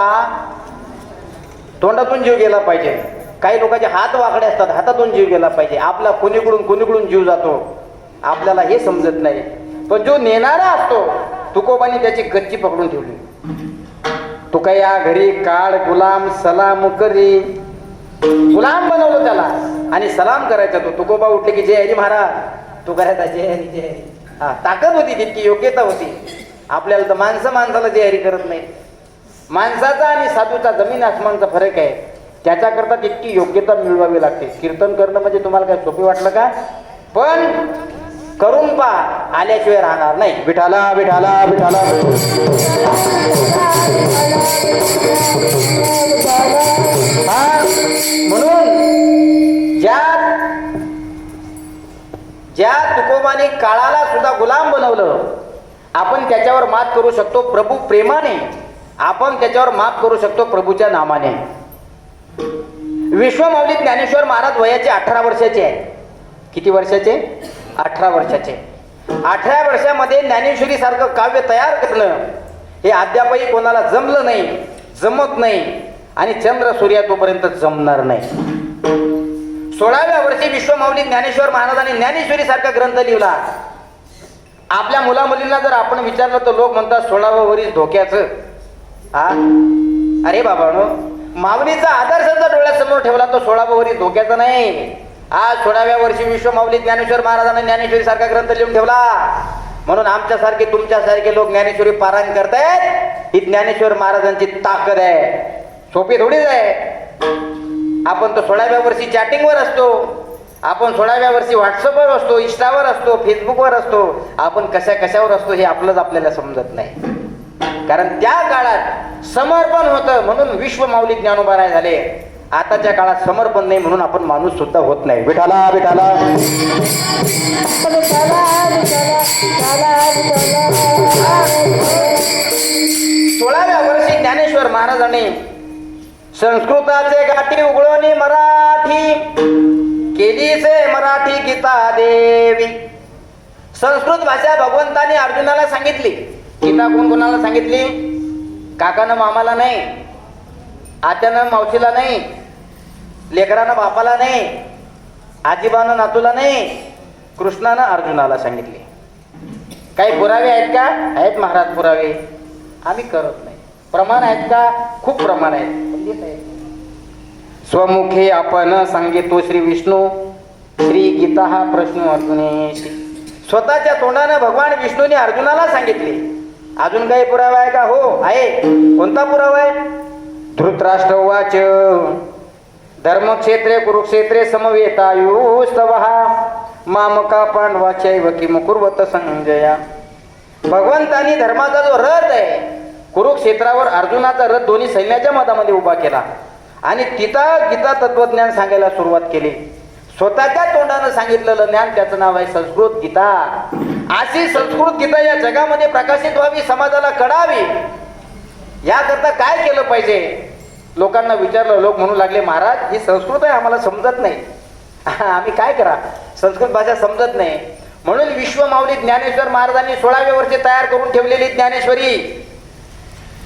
तोंडातून जीव गेला पाहिजे. काही लोकांचे हात वाकडे असतात, हातातून जीव गेला पाहिजे. आपला कोणीकडून जीव जातो, आपल्याला हे समजत नाही. पण जो नेणारा असतो, तुकोबाने त्याची गच्ची पकडून ठेवली. तुकया घरी काळ गुलाम सलाम करी. गुलाम बनवलं त्याला, आणि सलाम करायचा तो. तुकोबा उठले की जय हरी महाराज, तू करायचा जय हरी जय हरी. हा, ताकद होती, तितकी योग्यता होती. आपल्याला तर माणसाला जय हरी करत नाही. माणसाचा आणि साधूचा जमीन आसमानचा फरक आहे. त्याच्याकरता तितकी योग्यता मिळवावी लागते. कीर्तन करणं म्हणजे तुम्हाला काय सोपे वाटलं का? पण करून पहा, आल्याशिवाय राहणार नाही. विठाला विठाला विठाला. म्हणून ज्या तुकोबाने काळाला सुद्धा गुलाम बनवलं, आपण त्याच्यावर मात करू शकतो प्रभू प्रेमाने. आपण त्याच्यावर मात करू शकतो प्रभूच्या नामाने. विश्वमाऊली ज्ञानेश्वर महाराज वयाचे 18 वर्षाचे आहे. किती वर्षाचे? 18 वर्षाचे. 18 वर्षामध्ये ज्ञानेश्वरी सारखं काव्य तयार करणं हे अद्यापही कोणाला जमलं नाही, जमत नाही, आणि चंद्र सूर्य तोपर्यंत जमणार नाही. 16व्या वर्षी विश्वमाऊली ज्ञानेश्वर महाराजांनी ज्ञानेश्वरी सारखा ग्रंथ लिहिला. आपल्या मुलामुलींना जर आपण विचारलं तर लोक म्हणतात 16वं वर्ष धोक्याचं. अरे बाबांनो, माऊलीचा आदर्श जर डोळ्यासमोर ठेवला तो 16वं वर्ष धोक्याचं नाही. आज 16व्या वर्षी विश्वमाऊली ज्ञानेश्वर महाराजांनी ज्ञानेश्वरी सारखा ग्रंथ लिहून ठेवला. म्हणून आमच्यासारखे तुमच्यासारखे लोक ज्ञानेश्वरी पारायण करतायत. ही ज्ञानेश्वर महाराजांची ताकद आहे. सोपी थोडीच आहे. आपण तर 16व्या वर्षी चॅटिंगवर असतो, आपण 16व्या वर्षी व्हॉट्सअपवर असतो, इंस्टावर असतो, फेसबुकवर असतो. आपण कशावर असतो हे आपलंच आपल्याला समजत नाही. कारण त्या काळात समर्पण होतं म्हणून विश्व माऊली ज्ञानोबा झाले. आताच्या काळात समर्पण नाही म्हणून आपण माणूस सुद्धा होत नाही. विठाला विठाला 16व्या वर्षी ज्ञानेश्वर महाराजांनी संस्कृताचे गाठी उघडून मराठी केलीचे मराठी गीता देवी. संस्कृत भाषा भगवंताने अर्जुनाला सांगितली. गीता कोणाला सांगितली? काकानं मामाला नाही, आत्यानं मावशीला नाही, लेकरानं बापाला नाही, आजीबानं नातूला नाही, कृष्णानं अर्जुनाला सांगितली. काही पुरावे आहेत का? आहेत महाराज पुरावे. आम्ही करत नाही. प्रमाण आहेत का? खूप प्रमाण आहेत. स्वमुखे आपण सांगितो श्री विष्णू श्री गीता हा प्रश्न अर्जुनेशी. स्वतःच्या तोंडानं भगवान विष्णूने अर्जुनाला सांगितले. अजून काही पुरावा आहे का? हो आहे. कोणता पुरावा आहे? धृतराष्ट्र उवाच धर्मक्षेत्रे कुरुक्षेत्रे समवेतायुस्तवहा मामका पांडवाचैव किम कुर्वत संजया. भगवंतानी धर्माचा जो रथ आहे कुरुक्षेत्रावर अर्जुनाचा रथ दोन्ही सैन्याच्या मधामध्ये उभा केला आणि तिथं गीता तत्वज्ञान सांगायला सुरुवात केली. स्वतःच्या तोंडानं सांगितलेलं ज्ञान त्याचं नाव आहे संस्कृत गीता. अशी संस्कृत गीता या जगामध्ये प्रकाशित व्हावी, समाजाला कळावी, याकरता काय केलं पाहिजे? लोकांना विचारलं. लोक म्हणू लागले महाराज ही संस्कृत आहे आम्हाला समजत नाही. आम्ही काय करा? संस्कृत भाषा समजत नाही. म्हणून विश्व माऊली ज्ञानेश्वर महाराजांनी 16व्या वर्षी तयार करून ठेवलेली ज्ञानेश्वरी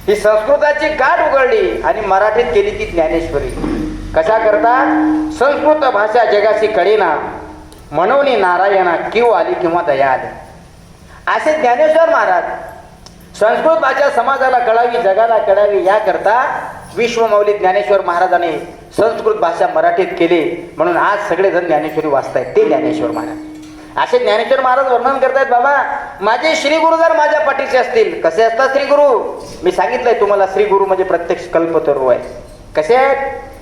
ही संस्कृताची गाठ उघडली आणि मराठीत केली ती ज्ञानेश्वरी. कशा करता? संस्कृत भाषा जगाशी कळेना म्हणून नारायणा किंवा आली किंवा दया आली. असे ज्ञानेश्वर महाराज संस्कृत भाषा समाजाला कळावी, जगाला कळावी याकरता विश्वमाऊली ज्ञानेश्वर महाराजांनी संस्कृत भाषा मराठीत केली. म्हणून आज सगळेजण ज्ञानेश्वरी वाचतायत. ते ज्ञानेश्वर महाराज. असे ज्ञानेश्वर महाराज वर्णन करतायत. बाबा माझे श्री गुरु जर माझ्या पाठीचे असतील. कसे असतात श्री गुरु? मी सांगितलंय तुम्हाला. श्री गुरु म्हणजे प्रत्यक्ष कल्पतरू आहे. कसे आहेत?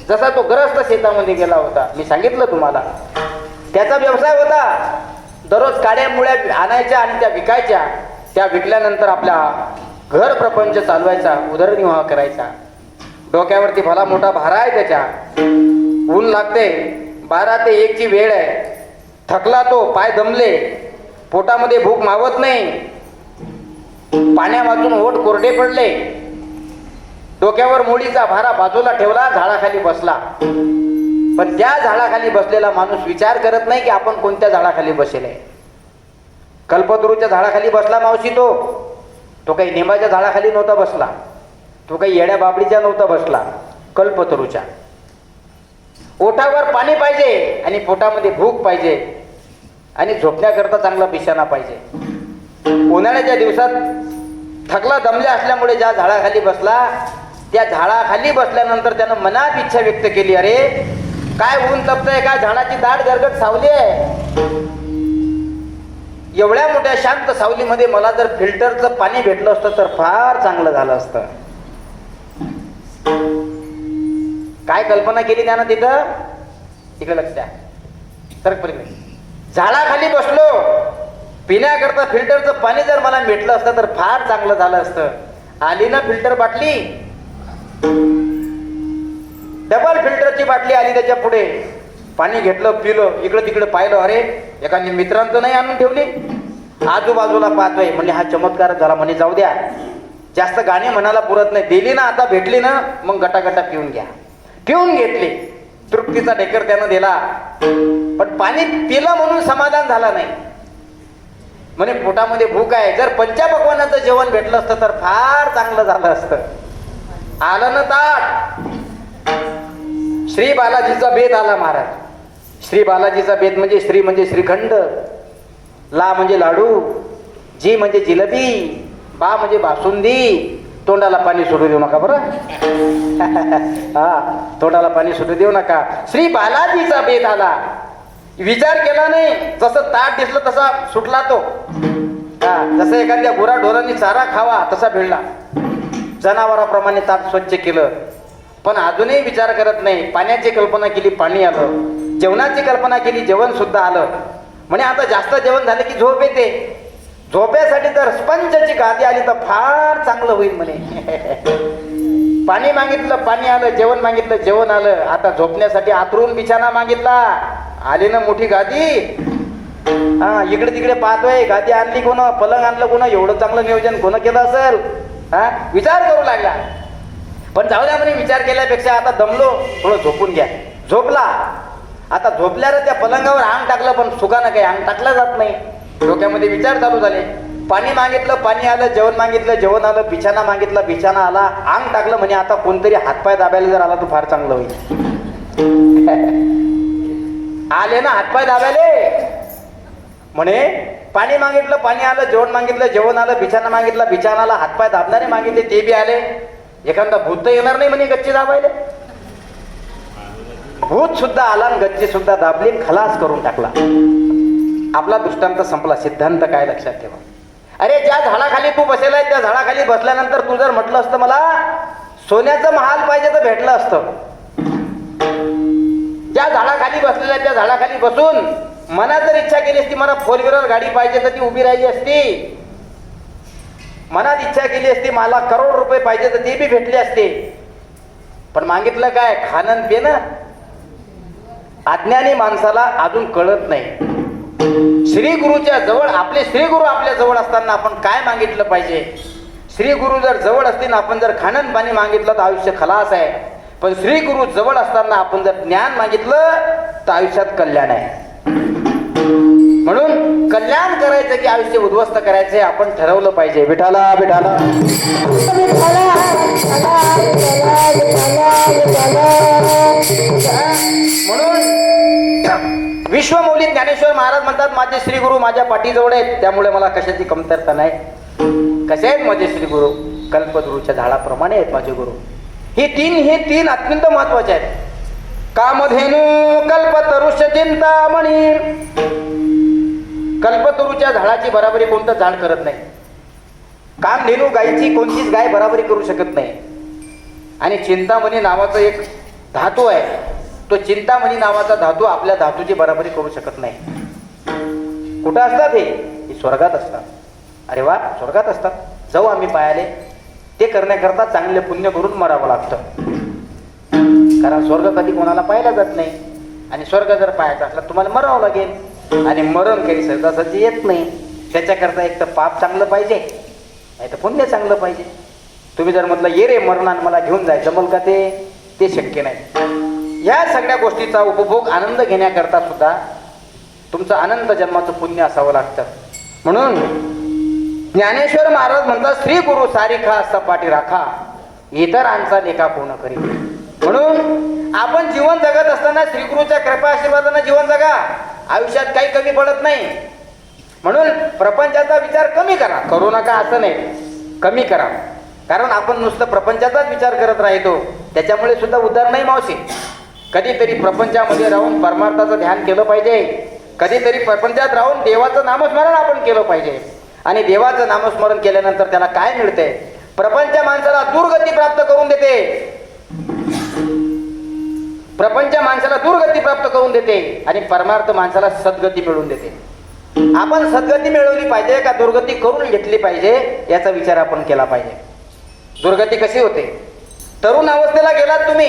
जसा तो ग्रस्त शेतामध्ये गेला होता, मी सांगितलं तुम्हाला. त्याचा व्यवसाय होता. दररोज काड्या मुळ्या आणायच्या आणि त्या विकायच्या. त्या विकल्यानंतर आपला घर प्रपंच चालवायचा, उदरनिर्वाह करायचा. डोक्यावरती भला मोठा भारा आहे त्याच्या. ऊन लागते, 12 ते 1 ची वेळ आहे. थकला तो, पाय दमले, पोटामध्ये भूक मावत नाही, पाण्या वाचून ओठ कोरडे पडले. डोक्यावर मोळीचा भारा बाजूला ठेवला, झाडाखाली बसला. पण त्या झाडाखाली बसलेला माणूस विचार करत नाही की आपण कोणत्या झाडाखाली बसेल. कल्पतरूच्या झाडाखाली बसला मावशी. तो काही निंबाच्या झाडाखाली नव्हता बसला. तो काही येड्या बाबडीच्या नव्हता बसला. कल्पतरूच्या. ओठावर पाणी पाहिजे आणि पोटामध्ये भूक पाहिजे आणि झोपण्याकरता चांगला बिछाना पाहिजे. उन्हाळ्याच्या दिवसात थकला दमल्या असल्यामुळे ज्या झाडाखाली बसला, त्या झाडाखाली बसल्यानंतर त्यानं मनात इच्छा व्यक्त केली, अरे काय ऊन तपतंय, काय झाडाची दाट गरगट सावली आहे. एवढ्या मोठ्या शांत सावलीमध्ये मला जर फिल्टरचं पाणी भेटलं असतं तर फार चांगलं झालं असतं. काय कल्पना केली त्यानं तिथं? इकडे लक्ष द्या. तर झाडाखाली बसलो, पिण्याकरता फिल्टरचं पाणी जर मला भेटलं असतं तर फार चांगलं झालं असतं. आली ना फिल्टर बाटली, डबल फिल्टरची बाटली आली त्याच्या पुढे. पाणी घेतलं, पिलं, इकडं तिकडं पाहिलं, अरे एखादी मित्रांचं नाही आणून ठेवली. आजूबाजूला पाहतोय, म्हणजे हा चमत्कार झाला. म्हणे जाऊ द्या, जास्त गाणे म्हणायला पुरत नाही. दिली ना आता, भेटली ना, मग गटागटा पिऊन घ्या. पिऊन घेतली, तृप्तीचा ढेकर त्यानं दिला. पण पाणी पिलं म्हणून समाधान झाला नाही. म्हणे पोटामध्ये भूक आहे. जर पंचपक्वान्नाचं जेवण भेटलं असतं तर फार चांगलं झालं असतं. आलं ना ताट. श्री बालाजीचा बेत आला महाराज. श्री बालाजीचा बेत म्हणजे श्री म्हणजे श्रीखंड, ला म्हणजे लाडू, जी म्हणजे जिलेबी, बा म्हणजे बासुंदी. तोंडाला पाणी सुटू देऊ नका बरं. हा, तोंडाला पाणी सुटू देऊ नका. श्री बालाजीचा बेत आला. विचार केला नाही, जसं ताट दिसलं तसा सुटला तो. हा, जसं एखाद्या गुराढोरांनी चारा खावा तसा भिडला. जनावराप्रमाणे ताट स्वच्छ केलं, पण अजूनही विचार करत नाही. पाण्याची कल्पना केली, पाणी आलं. जेवणाची कल्पना केली, जेवण सुद्धा आलं. म्हणे आता जास्त जेवण झालं की झोप येते. झोप्यासाठी जर स्पंजची गादी आली तर फार चांगलं होईल म्हणे. पाणी मागितलं, पाणी आलं. जेवण मागितलं, जेवण आलं. आता झोपण्यासाठी आतरून बिछाना मागितला, आली ना मोठी गादी. हा, इकडे तिकडे पाहतोय, गादी आणली कोण, पलंग आणलं कोण, एवढं चांगलं नियोजन कोण केलं असेल. हा, विचार करू लागला. पण जाऊ द्या म्हणे, विचार केल्यापेक्षा आता दमलो, थोडं झोपून घ्या. झोपला. आता झोपल्यावर त्या पलंगावर अंग टाकलं, पण सुखानं काही अंग टाकलं जात नाही. डोक्यामध्ये विचार चालू झाले. पाणी मागितलं, पाणी आलं. जेवण मागितलं, जेवण आलं. बिछाना मागितला, बिछाना आला. अंग टाकलं, म्हणे आता कोणतरी हातपाय दाबायला जर आला तर फार चांगलं होईल. आले ना हातपाय दाबायले. म्हणे पाणी मागितलं, पाणी आलं. जेवण मागितलं, जेवण आलं. बिछाना मागितला, बिछाना आला. हातपाय दाबणारे मागितले, ते बी आले. एखादा भूत तर येणार नाही म्हणे गच्ची दाबायले. भूत सुद्धा आला आणि गच्ची सुद्धा दाबली, खलास करून टाकला. आपला दृष्टांत संपला. सिद्धांत काय लक्षात ठेवा. अरे ज्या झाडाखाली तू बसेलाय त्या झाडाखाली बसल्यानंतर तू जर म्हटलं असतं मला सोन्याचं महाल पाहिजे तर भेटलं असतं. ज्या झाडाखाली बसलेल्या त्या झाडाखाली बसून मनात जर इच्छा केली असती मला 4 व्हीलर गाडी पाहिजे तर ती उभी राहिली असती. मनात इच्छा केली असती मला करोड रुपये पाहिजे तर ते बी भेटले असते. पण मागितलं काय? खाणं पिणं. अज्ञानी माणसाला अजून कळत नाही. श्री गुरुच्या जवळ, आपले श्री गुरु आपल्या जवळ असताना आपण काय मागितलं पाहिजे. श्री गुरु जर जवळ असतील, आपण जर खाणं पाणी मागितलं तर आयुष्य खलास आहे. पण श्री गुरु जवळ असताना आपण जर ज्ञान मागितलं तर आयुष्यात कल्याण आहे. म्हणून कल्याण करायचं की आयुष्य उद्ध्वस्त करायचे आपण ठरवलं पाहिजे. विठाला विठाला म्हणून विश्वमौली ज्ञानेश्वर महाराज म्हणतात माझे श्री गुरु माझ्या पाठीजवळ आहेत, त्यामुळे मला कशाची कमतरता नाही. कसे आहेत माझे श्री गुरु? कल्पतरूच्या झाडाप्रमाणे आहेत माझे गुरु. हे तीन अत्यंत महत्वाचे आहेत. कामधेनु कल्पतरुष चिंतामणी. कल्पतरूच्या झाडाची बराबरी कोणतं झाड करत नाही. कामधेनु गायीची कोणतीच गाय बराबरी करू शकत नाही. आणि चिंतामणी नावाचं एक धातू आहे, तो चिंतामणी नावाचा धातू आपल्या धातूची बराबरी करू शकत नाही. कुठं असतात हे स्वर्गात असतात. अरे वा, स्वर्गात असतात. जाऊ आम्ही पायाले. ते करण्याकरता चांगले पुण्य करून मरावं लागतं. कारण स्वर्ग कधी कोणाला पाहायला जात नाही. आणि स्वर्ग जर पाहायचा असला तुम्हाला मरावं लागेल. आणि मरण काही सहजासहजी येत नाही. त्याच्याकरता एक तर पाप चांगलं पाहिजे, नाही तर पुण्य चांगलं पाहिजे. तुम्ही जर म्हटलं ये रे मरणानं मला घेऊन जाय, जमल का? ते शक्य नाही. या सगळ्या गोष्टीचा उपभोग आनंद घेण्याकरता सुद्धा तुमचं अनंत जन्माचं पुण्य असावं लागतं. म्हणून ज्ञानेश्वर महाराज म्हणतात श्री गुरु सारिखा सपाटी राखा, इतरांचा लेखा पूर्ण करी. म्हणून आपण जीवन जगत असताना श्री गुरुच्या कृपा आशीर्वादाने जीवन जगा. आयुष्यात काही कमी पडत नाही. म्हणून प्रपंचाचा विचार कमी करा. करू नका असं नाही, कमी करा. कारण आपण नुसतं प्रपंचाचाच विचार करत राहतो, त्याच्यामुळे सुद्धा उद्धार नाही मावशी. कधीतरी प्रपंचामध्ये राहून परमार्थाचं ध्यान केलं पाहिजे. कधीतरी प्रपंचात राहून देवाचं नामस्मरण आपण केलं पाहिजे. आणि देवाचं नामस्मरण केल्यानंतर त्याला काय मिळते? प्रपंच माणसाला दुर्गती प्राप्त करून देते. प्रपंच माणसाला दुर्गती प्राप्त करून देते आणि परमार्थ माणसाला सद्गती मिळवून देते. आपण सद्गती मिळवली पाहिजे का दुर्गती करून घेतली पाहिजे याचा विचार आपण केला पाहिजे. दुर्गती कशी होते? तरुण अवस्थेला गेलात तुम्ही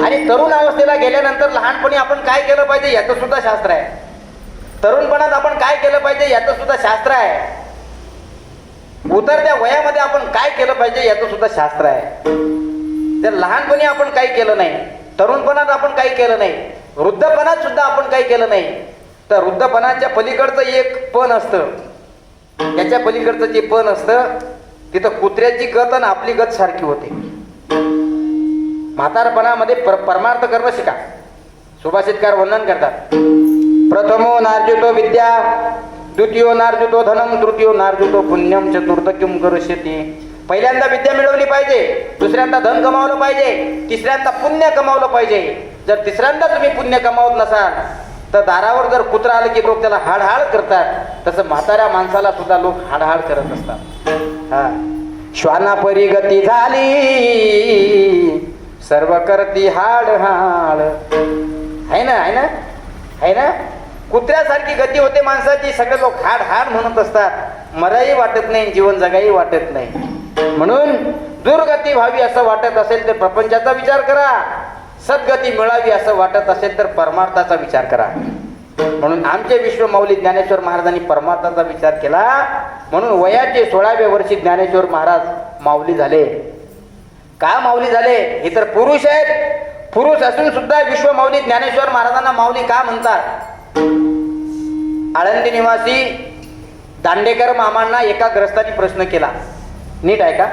आणि तरुण अवस्थेला गेल्यानंतर लहानपणी आपण काय केलं पाहिजे याचं सुद्धा शास्त्र आहे. तरुणपणात आपण काय केलं पाहिजे याचं सुद्धा शास्त्र आहे. उतरत्या वयामध्ये आपण काय केलं पाहिजे याचं सुद्धा शास्त्र आहे. तर लहानपणी आपण काही केलं नाही, तरुणपणात आपण काही केलं नाही, वृद्धपणात सुद्धा आपण काही केलं नाही, तर वृद्धपणाच्या पलीकडचं एक पण असतं. त्याच्या पलीकडचं जे पण असतं तिथं कुत्र्याची गत आणि आपली गत सारखी होते. म्हातारपणामध्ये परमार्थ करणं शिका. सुभाषितकार वर्णन करतात, प्रथमो नार्जुतो विद्या, द्वितीयो नार्जुतो धनम, तृतीयो नार्जुतो पुण्यम, चतुर्थ किम करिष्यति. पहिल्यांदा विद्या मिळवली पाहिजे, दुसऱ्यांदा धन कमावलं पाहिजे, तिसऱ्यांदा पुण्य कमावलं पाहिजे. जर तिसऱ्यांदा तुम्ही पुण्य कमावत नसाल तर दारावर जर कुत्रा आलं की लोक त्याला हाडहाड करतात. तसं म्हाताऱ्या माणसाला सुद्धा लोक हाडहाड करत असतात. हा, श्वानापरी गती झाली सर्व करती हाड हाड. आहे ना, आहे ना, आहे ना. कुत्र्यासारखी गती होते माणसाची. सगळे लोक हाड हाड म्हणत असतात. मराही वाटत नाही, जीवन जगाही वाटत नाही. म्हणून दुर्गती व्हावी असं वाटत असेल तर प्रपंचाचा विचार करा. सद्गती मिळावी असं वाटत असेल तर परमार्थाचा विचार करा. म्हणून आमचे विश्वमाऊली ज्ञानेश्वर महाराजांनी परमार्थाचा विचार केला. म्हणून वयाचे 16व्या वर्षी ज्ञानेश्वर महाराज माऊली झाले. का माऊली झाले? हे तर पुरुष आहेत. पुरुष असून सुद्धा विश्वमाऊली ज्ञानेश्वर महाराजांना माऊली का म्हणतात? आळंदी निवासी दांडेकर मामांना एका ग्रस्ताने प्रश्न केला. नीट आहे का?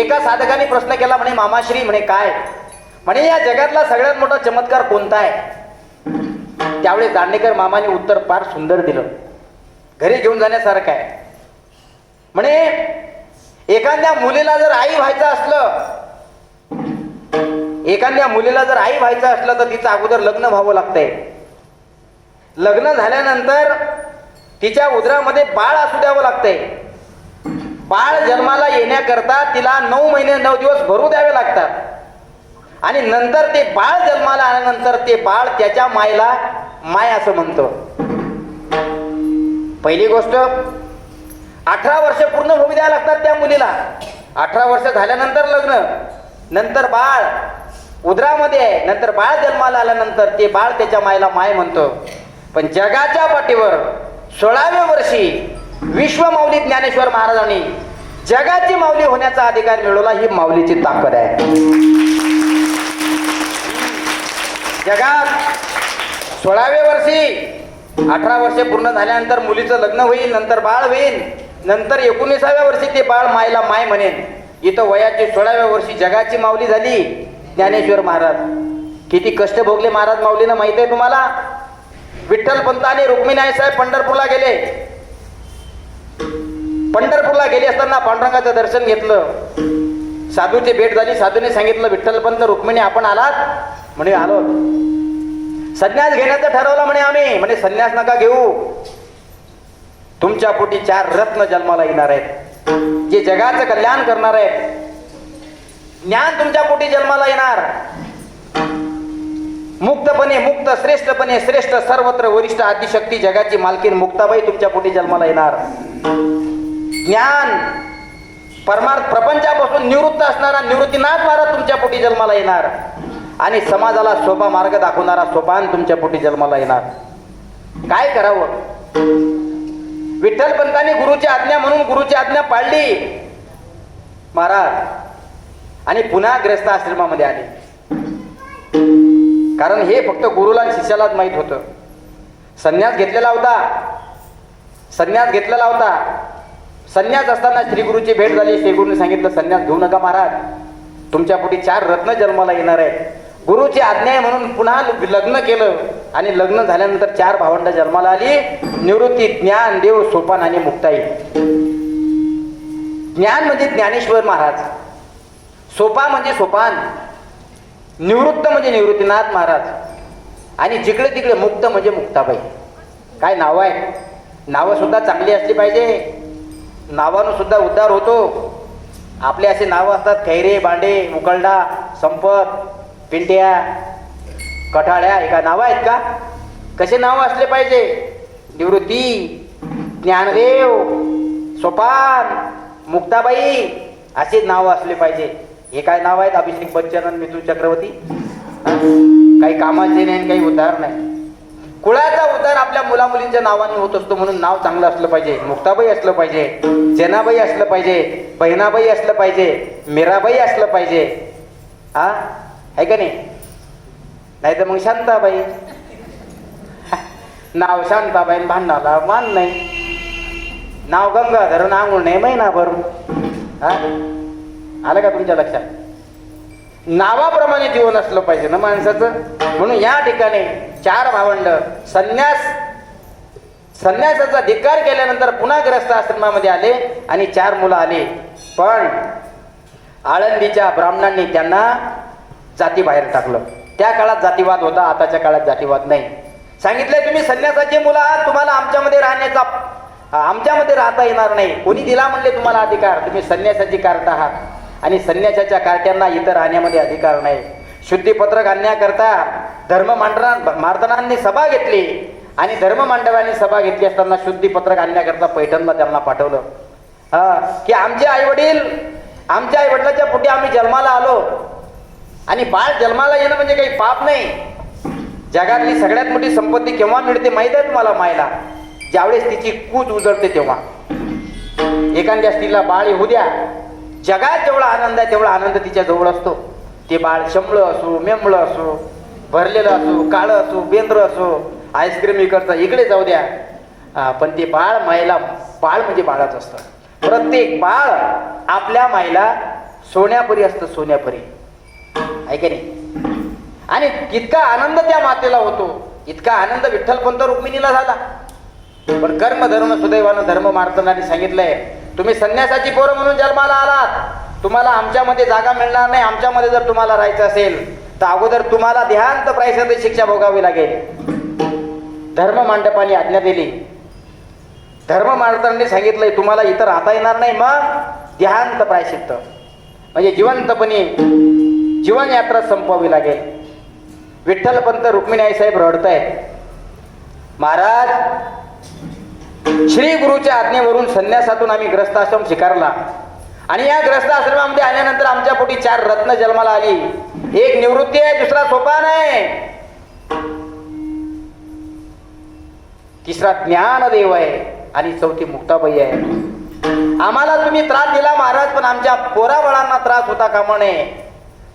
एका साधकाने प्रश्न केला. म्हणे मामाश्री, म्हणे काय? म्हणे या जगातला सगळ्यात मोठा चमत्कार कोणता आहे? त्यावेळेस दांडेकर मामाने उत्तर फार सुंदर दिलं. घरी घेऊन जाण्यासारखं आहे. म्हणे एखाद्या मुलीला जर आई व्हायचं असलं, एखाद्या मुलीला जर आई व्हायचं असलं तर तिचं अगोदर लग्न व्हावं लागतंय. लग्न झाल्यानंतर तिच्या उदरामध्ये बाळ असू द्यावं लागतंय. बाळ जन्माला येण्याकरता तिला 9 महिने 9 दिवस भरू द्यावे लागतात. आणि नंतर ते बाळ जन्माला आल्यानंतर ते बाळ त्याच्या मायला माय असं म्हणतो. पहिली गोष्ट, 18 वर्ष पूर्ण होऊ द्यावे लागतात त्या मुलीला. 18 वर्ष झाल्यानंतर लग्न, नंतर बाळ उदरामध्ये आहे, नंतर बाळ जन्माला आल्यानंतर ते बाळ त्याच्या मायला माय म्हणतो. पण जगाच्या पाठीवर 16व्या वर्षी विश्वमाऊली ज्ञानेश्वर महाराजांनी जगाची माऊली होण्याचा अधिकार मिळवला. ही माऊलीची ताकद आहे. जगात 16व्या वर्षी 18 वर्षे पूर्ण झाल्यानंतर मुलीचं लग्न होईल, नंतर बाळ होईल, नंतर 19व्या वर्षी ते बाळ मायला माय म्हणेन. इथं वयाची 16व्या वर्षी जगाची माऊली झाली ज्ञानेश्वर महाराज. किती कष्ट भोगले महाराज माऊलीनं माहिती आहे तुम्हाला? विठ्ठल पंत आणि रुक्मिणी आई साहेब पंढरपूरला गेले. पंढरपूरला गेले असताना पांडुरंगाचं दर्शन घेतलं. साधूची भेट झाली. साधूने सांगितलं, विठ्ठल पंत रुक्मिणी आपण आलात? म्हणे आलो. संन्यास घेण्याचं ठरवलं म्हणे आम्ही. म्हणे संन्यास नका घेऊ. तुमच्या पोटी 4 रत्न जन्माला येणार आहेत, जे जगाचं कल्याण करणार आहेत. ज्ञान तुमच्या पोटी जन्माला येणार. मुक्तपणे मुक्त, श्रेष्ठपणे श्रेष्ठ, सर्वत्र वरिष्ठ, आदिशक्ती, जगाची मालकीन मुक्ताबाई तुमच्या पोटी जन्माला येणार. ज्ञान परमार्थ प्रपंचापासून निवृत्त असणारा निवृत्तीनाथ महाराज तुमच्या पोटी जन्माला येणार. आणि समाजाला सोपा मार्ग दाखवणारा सोपान तुमच्या पोटी जन्माला येणार. काय करावं? विठ्ठल पंतांनी गुरुची आज्ञा म्हणून गुरुची आज्ञा पाळली महाराज, आणि पुन्हा ग्रस्त आश्रमामध्ये आले. कारण हे फक्त गुरुला आणि शिष्यालाच माहीत होतं. संन्यास घेतलेला होता. संन्यास घेतलेला होता. संन्यास असताना श्रीगुरूची भेट झाली. श्रीगुरूने सांगितलं, संन्यास घेऊ नका महाराज, तुमच्या पोटी 4 रत्न जन्माला येणार आहेत. गुरुची आज्ञा आहे म्हणून पुन्हा लग्न केलं. आणि लग्न झाल्यानंतर 4 भावंड जन्माला आली. निवृत्ती, ज्ञान, देव, सोपान आणि मुक्ताई. ज्ञान म्हणजे ज्ञानेश्वर महाराज, सोपा म्हणजे सोपान, निवृत्त म्हणजे निवृत्तीनाथ महाराज, आणि जिकडे तिकडे मुक्त म्हणजे मुक्ताबाई. काय नाव आहे? नावं सुद्धा चांगली असली पाहिजे. नावानं सुद्धा उद्धार होतो. आपले असे नावं असतात, खैरे, बांडे, मुकलडा, संपत, पिंट्या, कठाळ्या. हे का नावं आहेत का? कसे नावं असले पाहिजे? निवृत्ती, ज्ञानदेव, सोपान, मुक्ताबाई, असे नावं असले पाहिजे. हे काय नाव आहेत? अभिषेक बच्चन आणि मिथुन चक्रवर्ती. काही कामाचे नाही, काही उद्धार नाही. कुळाचा उद्धार आपल्या मुलामुलींच्या नावाने होत असतो. म्हणून नाव चांगलं असलं पाहिजे. मुक्ताबाई असलं पाहिजे, जनाबाई असलं पाहिजे, बहिणाबाई असलं पाहिजे, मीराबाई असलं पाहिजे. हा आहे का नाही? नाही तर मग शांताबाई. नाव शांताबाई, भांडणाला मान नाही. नाव गंगाधर, आंघोळ नाही महिनाभर. हा आलं का तुमच्या लक्षात? नावाप्रमाणे जीवन असलं पाहिजे ना माणसाचं. म्हणून या ठिकाणी 4 भावंड संन्यासाचा धिक्कार केल्यानंतर पुन्हा ग्रस्त आश्रमामध्ये आले आणि 4 मुलं आली. पण आळंदीच्या ब्राह्मणांनी त्यांना जाती बाहेर टाकलं. त्या काळात जातीवाद होता, आताच्या काळात जातीवाद नाही. सांगितलंय, तुम्ही संन्यासाची मुलं आहात, तुम्हाला आमच्यामध्ये राहण्याचा आमच्यामध्ये राहता येणार नाही. कोणी दिला म्हणले तुम्हाला अधिकार? तुम्ही संन्यासाची कार्ट आहात आणि संन्यासाच्या कार्ट्यांना इतर राहण्यामध्ये अधिकार नाही. शुद्धीपत्रक आणण्याकरता मार्दनांनी सभा घेतली आणि धर्म मांडवांनी सभा घेतली असताना शुद्धीपत्रक आणण्याकरता पैठणला त्यांना पाठवलं की आमचे आईवडिलाच्या पोटी आम्ही जन्माला आलो आणि बाळ जन्माला येणं म्हणजे काही पाप नाही. जगातली सगळ्यात मोठी संपत्ती केव्हा मिळते माहीत आहे तुम्हाला? मायला ज्यावेळेस तिची कूच उजळते तेव्हा. एखाद्या स्त्रीला बाळ येऊ द्या, जगात जेवढा आनंद आहे तेवढा आनंद तिच्या जवळ असतो. ते बाळ शंभळ असो, मेंबळ असो, भरलेलं असो, काळं असो, बेंद्र असो, आईस्क्रीम इकडचा इकडे जाऊ द्या, पण ते बाळ मायला बाळ म्हणजे बाळच असतं. प्रत्येक बाळ आपल्या मायला सोन्यापरी असतं, सोन्यापरी, आहे की नाही? आणि इतका आनंद त्या मातेला होतो, इतका आनंद विठ्ठलपंत रुक्मिणीला झाला. पण कर्म धर्म सुदैवानं धर्म मार्तंडाने सांगितलंय, तुम्ही संन्यासाची पोरं म्हणून जन्माला आलात, तुम्हाला आमच्यामध्ये जागा मिळणार नाही. आमच्यामध्ये जर तुम्हाला राहायचं असेल तर अगोदर तुम्हाला देहांत प्रायश्चित्त शिक्षा भोगावी लागेल. धर्म मांडपाने आज्ञा दिली, धर्म मार्तंडाने सांगितलंय तुम्हाला इथं राहता येणार नाही, मग देहांत प्रायश्चित्त म्हणजे जिवंतपणे जीवनयात्रा संपवावी लागेल. विठ्ठलपंत रुक्मिणी आई साहेब रडतायत. महाराज, श्री गुरुच्या आज्ञेवरून संन्यासातून आम्ही ग्रस्ताश्रम स्वीकारला आणि या ग्रस्ताश्रमामध्ये आल्यानंतर आमच्या पोटी 4 रत्न जन्माला आली. एक निवृत्ती आहे, दुसरा सोपान आहे, तिसरा ज्ञानदेव आहे आणि चौथी मुक्ताबाई आहे. आम्हाला तुम्ही त्रास दिला महाराज, पण आमच्या पोराबाळांना त्रास होता कामा नये.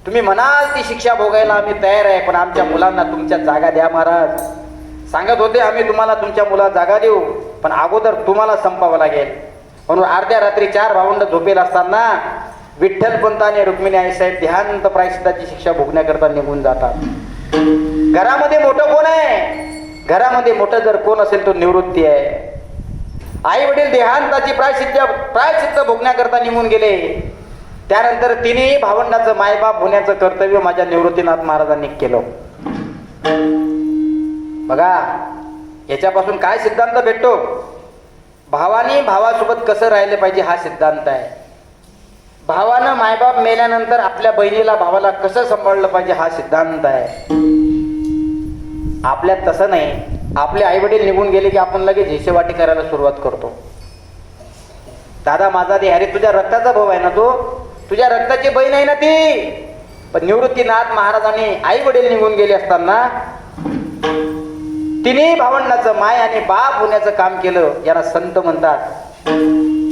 तुम्ही म्हणाल ती शिक्षा भोगायला आम्ही तयार आहे, पण आमच्या मुलांना तुमच्या जागा द्या महाराज. सांगत होते आम्ही तुम्हाला तुमच्या मुलाला जागा देऊ, पण अगोदर तुम्हाला संपावं लागेल. म्हणून अर्ध्या रात्री 4 भावंड झोपेल असताना विठ्ठलपंत आणि रुक्मिणी आईसाहेब देहांत प्रायश्चित्ताची शिक्षा भोगण्याकरता निघून जातात. घरामध्ये मोठं कोण आहे? घरामध्ये मोठं जर कोण असेल तो निवृत्ती आहे. आई वडील देहांताची प्रायश्चित्त भोगण्याकरता निघून गेले. त्यानंतर तिन्ही भावंडाचं मायबाप होण्याचं कर्तव्य माझ्या निवृत्तीनाथ महाराजांनी केलं. बघा, याच्यापासून काय सिद्धांत भेटतो? भावानी भावासोबत कसं राहिले पाहिजे हा सिद्धांत आहे. भावानं मायबाप मेल्यानंतर आपल्या बहिणीला भावाला कसं सांभाळलं पाहिजे हा सिद्धांत आहे. आपल्यात तसं नाही. आपले आई वडील निघून गेले की आपण लगेच हिशेवाटी करायला सुरुवात करतो. दादा माझा दे, अरे तुझ्या रक्ताचा भाऊ आहे ना तो, तुझ्या रक्ताची बहीण आहे ना ती. पण निवृत्तीनाथ महाराजांनी आई वडील निघून गेले असताना तिन्ही भावंडाचं माय आणि बाप होण्याचं काम केलं. याला संत म्हणतात.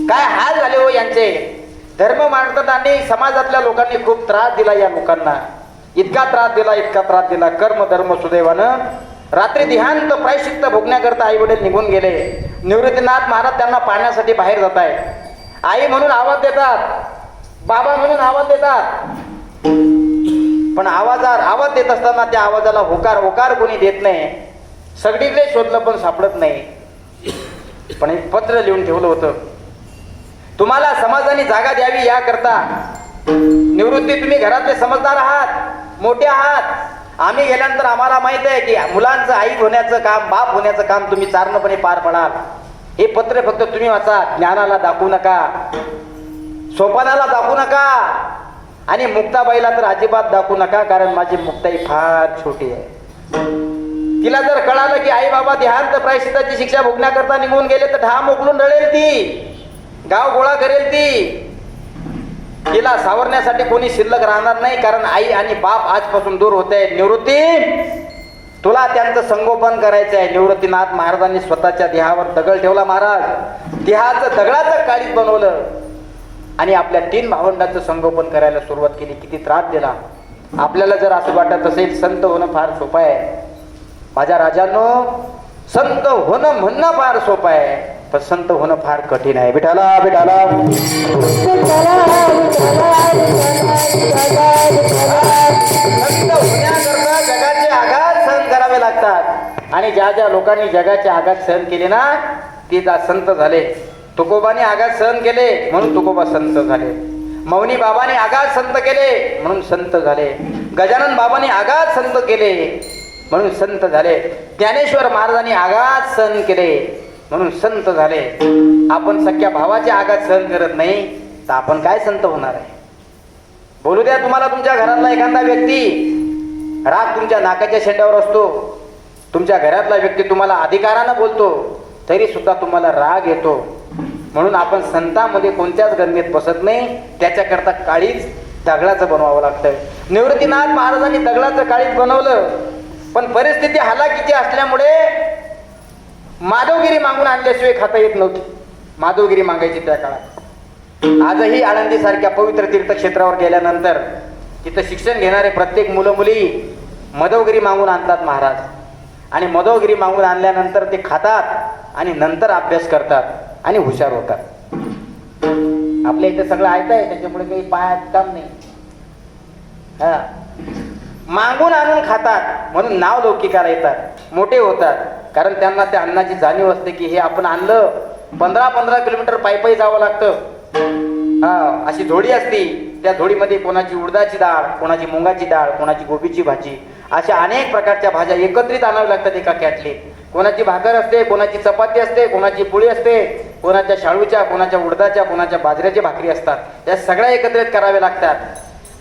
काय हाल झाले हो यांचे. धर्म मांडताना समाजातल्या लोकांनी खूप त्रास दिला या लोकांना. इतका त्रास दिला. कर्म धर्म सुदैवानं रात्री देहांत प्रायश्चित्त भोगण्याकरता आई वडील निघून गेले. निवृत्तीनाथ महाराज त्यांना पाहण्यासाठी बाहेर जात आहे. आई म्हणून आवाज देतात, बाबा म्हणून आवाज देतात, पण आवाज देत असताना त्या आवाजाला होकार कोणी देत नाही. सगळीकडे शोधलं पण सापडत नाही. पण एक पत्र लिहून ठेवलं होतं, तुम्हाला समाजाने जागा द्यावी याकरता. निवृत्ती तुम्ही घरातले समजदार आहात, मोठे आहात. आम्ही गेल्यानंतर आम्हाला माहित आहे की मुलांचं आई होण्याचं काम, बाप होण्याचं काम तुम्ही चारणपणे पार पडाल. हे पत्र फक्त तुम्ही वाचा. ज्ञानाला दाखवू नका, सोपानाला दाखवू नका आणि मुक्ताबाईला तर अजिबात दाखवू नका, कारण माझी मुक्ताई फार छोटी आहे. तिला जर कळालं की आई बाबा देहांत प्रायश्चित्ताची शिक्षा भोगण्याकरता निघून गेले तर ठाम उकलून रडेल ती, गाव गोळा करेल ती. तिला सावरण्यासाठी कोणी शिल्लक राहणार नाही, कारण आई आणि बाप आजपासून दूर होते. निवृत्ती, तुला त्यांचं संगोपन करायचं आहे. निवृत्तीनाथ महाराजांनी स्वतःच्या देहावर दगड ठेवला. महाराज देहाचं दगडाचं काळीज बनवलं आणि आपल्या 3 भावंडांचं संगोपन करायला सुरुवात केली. किती त्रास दिला. आपल्याला जर असं वाटत असेल संत होणं फार सोपं आहे, माझ्या राजांनो, संत होणं म्हणणं फार सोपं आहे, पण संत होणं फार कठीण आहे. विठाला विठाला संत होण्याकरता जगाचे आघात सहन करावे लागतात. आणि ज्या ज्या लोकांनी जगाचे आघात सहन केले ना ते संत झाले. तुकोबाने आघात सहन केले म्हणून तुकोबा संत झाले. मौनी बाबाने आघात संत केले म्हणून संत झाले. गजानन बाबांनी आघात संत केले म्हणून संत झाले. ज्ञानेश्वर महाराजांनी आघात सहन केले म्हणून संत झाले. आपण सख्या भावाचे आघात सहन करत नाही तर आपण काय संत होणार आहे? बोलू द्या तुम्हाला तुमच्या घरातला एखादा व्यक्ती राग तुमच्या नाकाच्या शेंड्यावर असतो, तुमच्या घरातला व्यक्ती तुम्हाला अधिकारानं बोलतो तरी सुद्धा तुम्हाला राग येतो. म्हणून आपण संतांमध्ये कोणत्याच गणनेत बसत नाही. त्याच्याकरता काळीच दगडाचं बनवावं लागतं. निवृत्तीनाथ महाराजांनी दगडाचं काळीच बनवलं, पण परिस्थिती हालाकीची असल्यामुळे माधवगिरी मागून आणल्याशिवाय खाता येत नव्हती. माधवगिरी मागायची त्या काळात. आजही आळंदीसारख्या पवित्र तीर्थक्षेत्रावर गेल्यानंतर तिथं शिक्षण घेणारे प्रत्येक मुलं मुली मधवगिरी मागून आणतात महाराज. आणि मधवगिरी मागून आणल्यानंतर ते खातात आणि नंतर अभ्यास करतात आणि हुशार होतात. आपल्या इथे सगळं ऐकत आहे, त्याच्यामुळे काही पायात काम नाही. हा, मागून आणून खातात म्हणून नाव लौकिकाला येतात, मोठे होतात. कारण त्यांना त्या अन्नाची जाणीव असते की हे आपण आणलं 15-15 किलोमीटर पायी जावं लागतं. हा, अशी झोडी असती, त्या झोडीमध्ये कोणाची उडदाची डाळ, कोणाची मुंगाची डाळ, कोणाची गोबीची भाजी, अशा अनेक प्रकारच्या भाज्या एकत्रित आणाव्या लागतात एका कॅटलीत. कोणाची भाकर असते, कोणाची चपाती असते, कोणाची पोळी असते, कोणाच्या शाळूच्या, कोणाच्या उडदाच्या, कोणाच्या बाजऱ्याच्या भाकरी असतात. त्या सगळ्या एकत्रित कराव्या लागतात.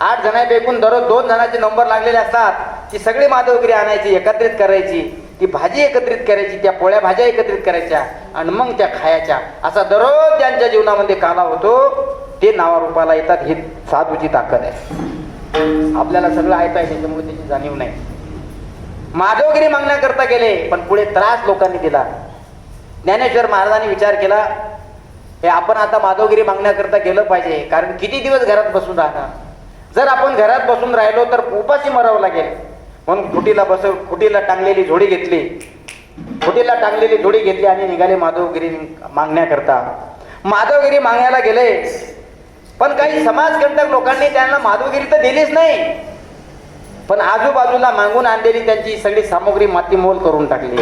8 जणांपैकून दररोज 2 जणांचे नंबर लागलेले असतात. ती सगळी माधवगिरी आणायची, एकत्रित करायची, ती भाजी एकत्रित करायची, त्या पोळ्या भाज्या एकत्रित करायच्या आणि मग त्या खायच्या. असा दररोज त्यांच्या जीवनामध्ये काला होतो. ते नावारूपाला येतात. ही साधूची ताकद आहे. आपल्याला सगळं ऐकता आहे, त्याच्यामुळे त्याची जाणीव नाही. माधवगिरी मागण्याकरता गेले, पण पुढे त्रास लोकांनी दिला. ज्ञानेश्वर महाराजांनी विचार केला, हे आपण आता माधवगिरी मागण्याकरता गेलं पाहिजे. कारण किती दिवस घरात बसून राहणार? जर आपण घरात बसून राहिलो तर उपाशी मरावं लागेल. म्हणून खुटीला टांगलेली झोडी घेतली. खुटीला टांगलेली झोडी घेतली आणि निघाले माधवगिरी मागण्याकरता. माधवगिरी मागण्याला गेले, पण काही समाजकंटक लोकांनी त्यांना माधवगिरी तर दिलीच नाही, पण आजूबाजूला मागून आणलेली त्यांची सगळी सामग्री मातीमोल करून टाकली,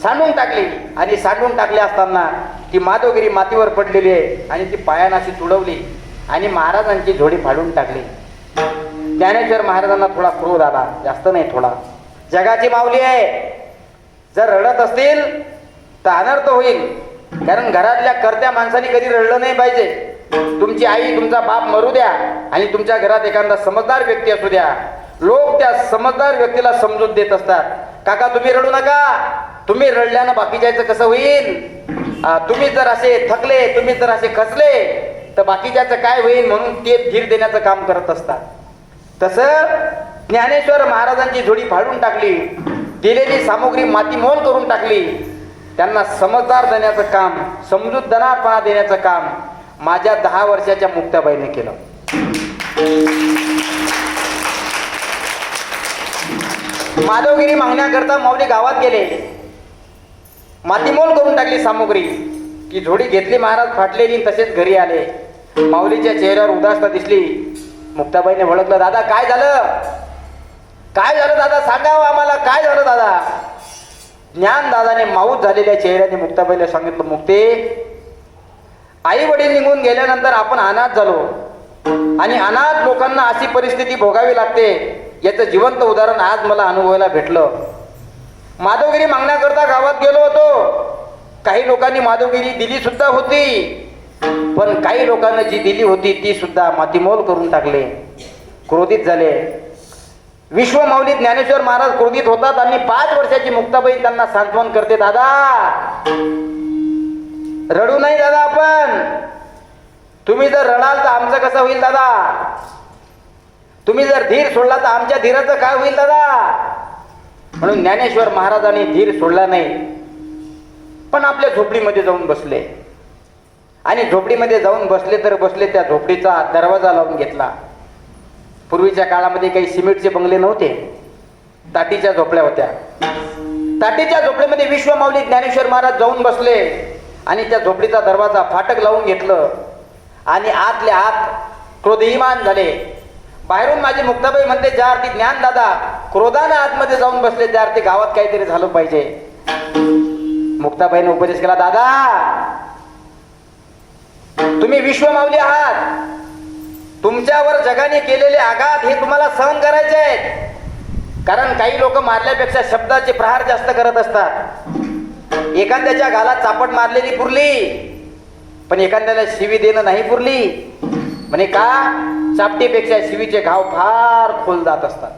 सांडून टाकली. आणि सांडून टाकले असताना ती माधवगिरी मातीवर पडलेली आहे आणि ती पायानाशी तुडवली आणि महाराजांची झोडी फाडून टाकली. ज्ञानेश्वर महाराजांना थोडा क्रोध आला, जास्त नाही थोडा. जगाची माऊली आहे, जर रडत असतील तर अनर्थ होईल. कारण घरातल्या कर्त्या माणसाने कधी रडलं नाही पाहिजे. तुमची आई, तुमचा बाप मरू द्या आणि तुमच्या घरात एखादा समजदार व्यक्ती असू द्या, लोक त्या समजदार व्यक्तीला समजूत देत असतात. काका तुम्ही रडू नका, तुम्ही रडल्यानं बाकीच्याचं कसं होईल? तुम्ही जर असे थकले, तुम्ही जर असे खचले तर बाकीच्याचं काय होईल? म्हणून ते धीर देण्याचं काम करत असतात. तसं ज्ञानेश्वर महाराजांची झोडी फाडून टाकली, दिलेली सामग्री मातीमोल करून टाकली. त्यांना समजदार देण्याचं काम, समजूतदारपणा देण्याचं काम माझ्या 10 वर्षाच्या मुक्ताबाईने केलं. माधवगिरी मागण्याकरता माऊली गावात गेले, मातीमोल करून टाकली सामग्री. की झोडी घेतली महाराज फाटलेली, तसेच घरी आले. माऊलीच्या चेहऱ्यावर उदासता दिसली. मुक्ताबाईने ओळखलं, दादा काय झालं? काय झालं दादा? सांगावं आम्हाला, काय झालं दादा? ज्ञानदादाने माऊत झालेल्या चेहऱ्याने मुक्ताबाईला सांगितलं, मुक्ते, आई वडील निघून गेल्यानंतर आपण अनाथ झालो आणि अनाथ लोकांना अशी परिस्थिती भोगावी लागते, याचं जिवंत उदाहरण आज मला अनुभवायला भेटलं. माधवगिरी मागण्याकरता गावात गेलो होतो. काही लोकांनी माधवगिरी दिली सुद्धा होती, पण काही लोकांना जी दिली होती ती सुद्धा मातीमोल करून टाकले. क्रोधित झाले. विश्वमाऊली ज्ञानेश्वर महाराज क्रोधित होतात आणि 5 वर्षाची मुक्ताबाई त्यांना सांत्वन करते, दादा रडू नाही दादा, आपण तुम्ही जर रडाल तर आमचं कसं होईल दादा? तुम्ही जर धीर सोडला तर आमच्या धीराचं काय होईल दादा? म्हणून ज्ञानेश्वर महाराजांनी धीर सोडला नाही, पण आपल्या झोपडीमध्ये जाऊन बसले. आणि झोपडीमध्ये जाऊन बसले तर बसले, त्या झोपडीचा दरवाजा लावून घेतला. पूर्वीच्या काळामध्ये काही सिमेंटचे बंगले नव्हते, ताटीच्या झोपड्या होत्या. ताटीच्या झोपडीमध्ये विश्वमाऊली ज्ञानेश्वर महाराज जाऊन बसले आणि त्या झोपडीचा दरवाजा फाटक लावून घेतलं आणि आतल्या आत क्रोधहीमान झाले. बाहेरून माझी मुक्ताबाई म्हणते, ज्या अर्थी ज्ञानदादा क्रोधानं आतमध्ये जाऊन बसले, त्या अर्थी गावात काहीतरी झालं पाहिजे. मुक्ताबाईने उपदेश केला, दादा तुम्ही विश्वमाऊली आहात, तुमच्यावर जगाने केलेले आघात हे तुम्हाला सहन करायचे आहेत. कारण काही लोक मारल्यापेक्षा शब्दाचे प्रहार जास्त करत असतात. एखाद्याच्या गालात चापट मारलेली पुरली, पण एखाद्याला शिवी देणं नाही पुरली. म्हणे का? चापटीपेक्षा शिवीचे घाव फार खोल जात असतात.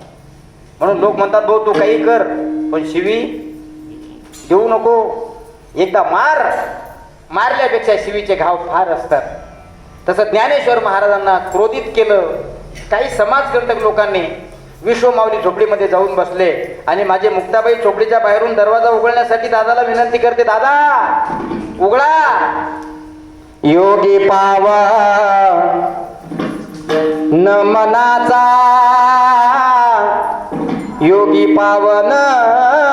म्हणून लोक म्हणतात भाऊ तू काही कर, पण शिवी देऊ नको. एकदा मारल्यापेक्षा शिवीचे घाव फार असतात. तसं ज्ञानेश्वर महाराजांना क्रोधित केलं. काही समाजकंटक लोकांनी विश्वमाऊली झोपडीमध्ये जाऊन बसले आणि माझे मुक्ताबाई झोपडीच्या बाहेरून दरवाजा उघडण्यासाठी दादाला विनंती करते, दादा उघडा. योगी पावा न मनाचा, योगी पावन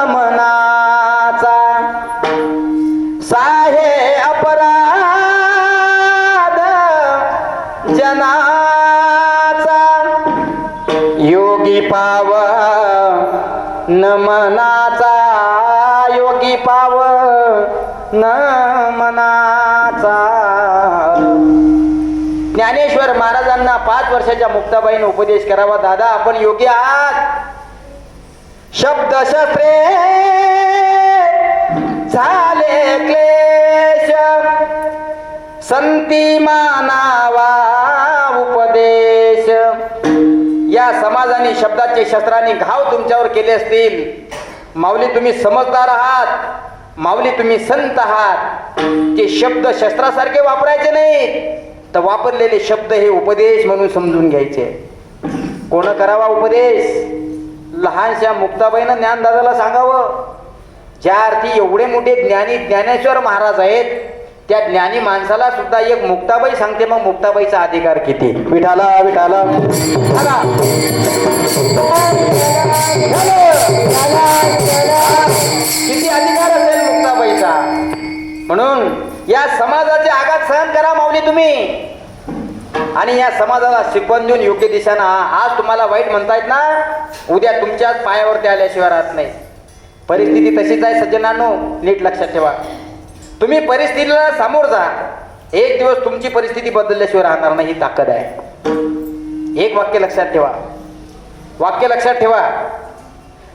मनाचा, साहे अपराध जनाचा. योगी पावन मनाचा, योगी पावन मनाचा. ज्ञानेश्वर महाराजांना 5 वर्षाच्या मुक्ताबाईने उपदेश करावा, दादा आपण योगी आहात. शब्द शस्त्रे झाले क्लेश, संती मानावा उपदेश. या समाजाने शब्दाचे शस्त्राने घाव तुमच्यावर केले असतील. माऊली तुम्ही समजदार आहात, माऊली तुम्ही संत आहात. ते शब्द शस्त्रासारखे वापरायचे नाहीत, तर वापरलेले शब्द हे उपदेश म्हणून समजून घ्यायचे. कोण करावा उपदेश? लहानशा मुक्ताबाईनं ज्ञानदादाला सांगावं. ज्या अर्थी एवढे मोठे ज्ञानी ज्ञानेश्वर महाराज आहेत, त्या ज्ञानी माणसाला सुद्धा एक मुक्ताबाई सांगते, मग मुक्ताबाईचा अधिकार किती? विठाला विठाला किती अधिकार असेल मुक्ताबाईचा. म्हणून या समाजाचे आघात सहन करा माऊली तुम्ही, आणि या समाजाला शिकवण देऊन योग्य दिशेनं. आज तुम्हाला वाईट म्हणतायत ना, उद्या तुमच्याच पायावरती आल्याशिवाय राहत नाही. परिस्थिती तशीच आहे सज्जनांनो, नीट लक्षात ठेवा. तुम्ही परिस्थितीला सामोर जा, एक दिवस तुमची परिस्थिती बदलल्याशिवाय राहणार नाही, ही ताकद आहे. एक वाक्य लक्षात ठेवा, वाक्य लक्षात ठेवा.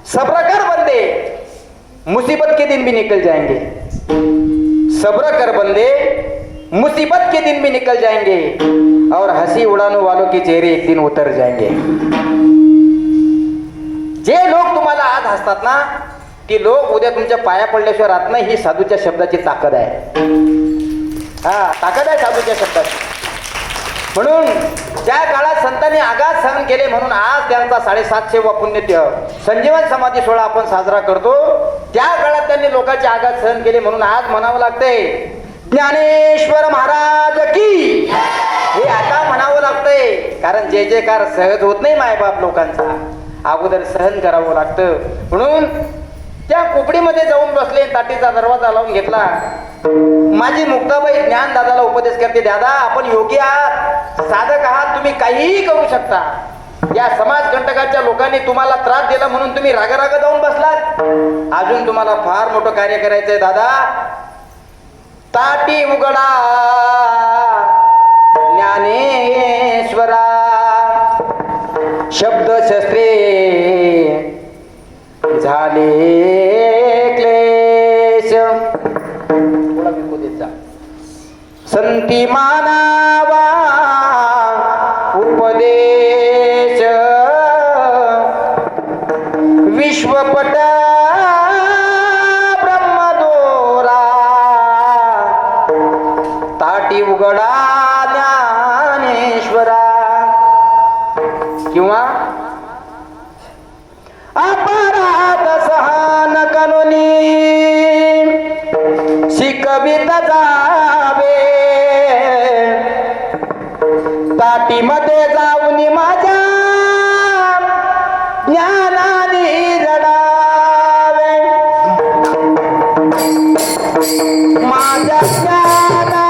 सब्र कर बंदे, मुसीबत के दिन भी निकल जाएंगे. सब्र कर बंदे, मुसीबत के दिन भी निकल जाएंगे, और हंसी उड़ाने वालों के चेहरे एक दिन उतर जाएंगे. जे लोक तुम्हाला आज हसतात ना, ती लोक उद्या तुमच्या पाया पडल्याशिवाय राहत नाही. ही साधूच्या शब्दाची ताकद आहे. ताकद आहे साधूच्या शब्दाची. म्हणून ज्या काळात संतांनी आघात सहन केले, म्हणून आज त्यांचा 750 वा पुण्य संजीवन समाधी सोहळा आपण साजरा करतो. त्या काळात त्यांनी लोकांचे आघात सहन केले, म्हणून आज म्हणावं लागतंय ज्ञानेश्वर महाराज की. हे आता म्हणावं लागतंय, कारण जय जयकार सहज होत नाही मायबाप लोकांचा, अगोदर सहन करावं लागतं. म्हणून त्या कोपडीमध्ये जाऊन बसले, ताटीचा दरवाजा लावून घेतला. माझी मुक्ताबाई ज्ञानदादाला उपदेश करते, दादा आपण योगी आहात, साधक आहात, तुम्ही काहीही करू शकता. या समाज कंटकाच्या लोकांनी तुम्हाला त्रास दिला म्हणून तुम्ही राग जाऊन बसलात. अजून तुम्हाला फार मोठं कार्य करायचंय दादा. ताटी उघडा ज्ञानेश्वरा, शब्द शस्त्रे झाले क्लेश. थोडा बिलकुल देत जा. संती मानावा उपदेश, विश्वपट ब्रह्मदोरा. ताटी उघडा ज्ञानेश्वरा. किंवा अपराध सहन करुनी शिकवित जावे. ताटीमध्ये जाऊन माझ्या ज्ञानाने रडावे. माझ्या ज्ञाना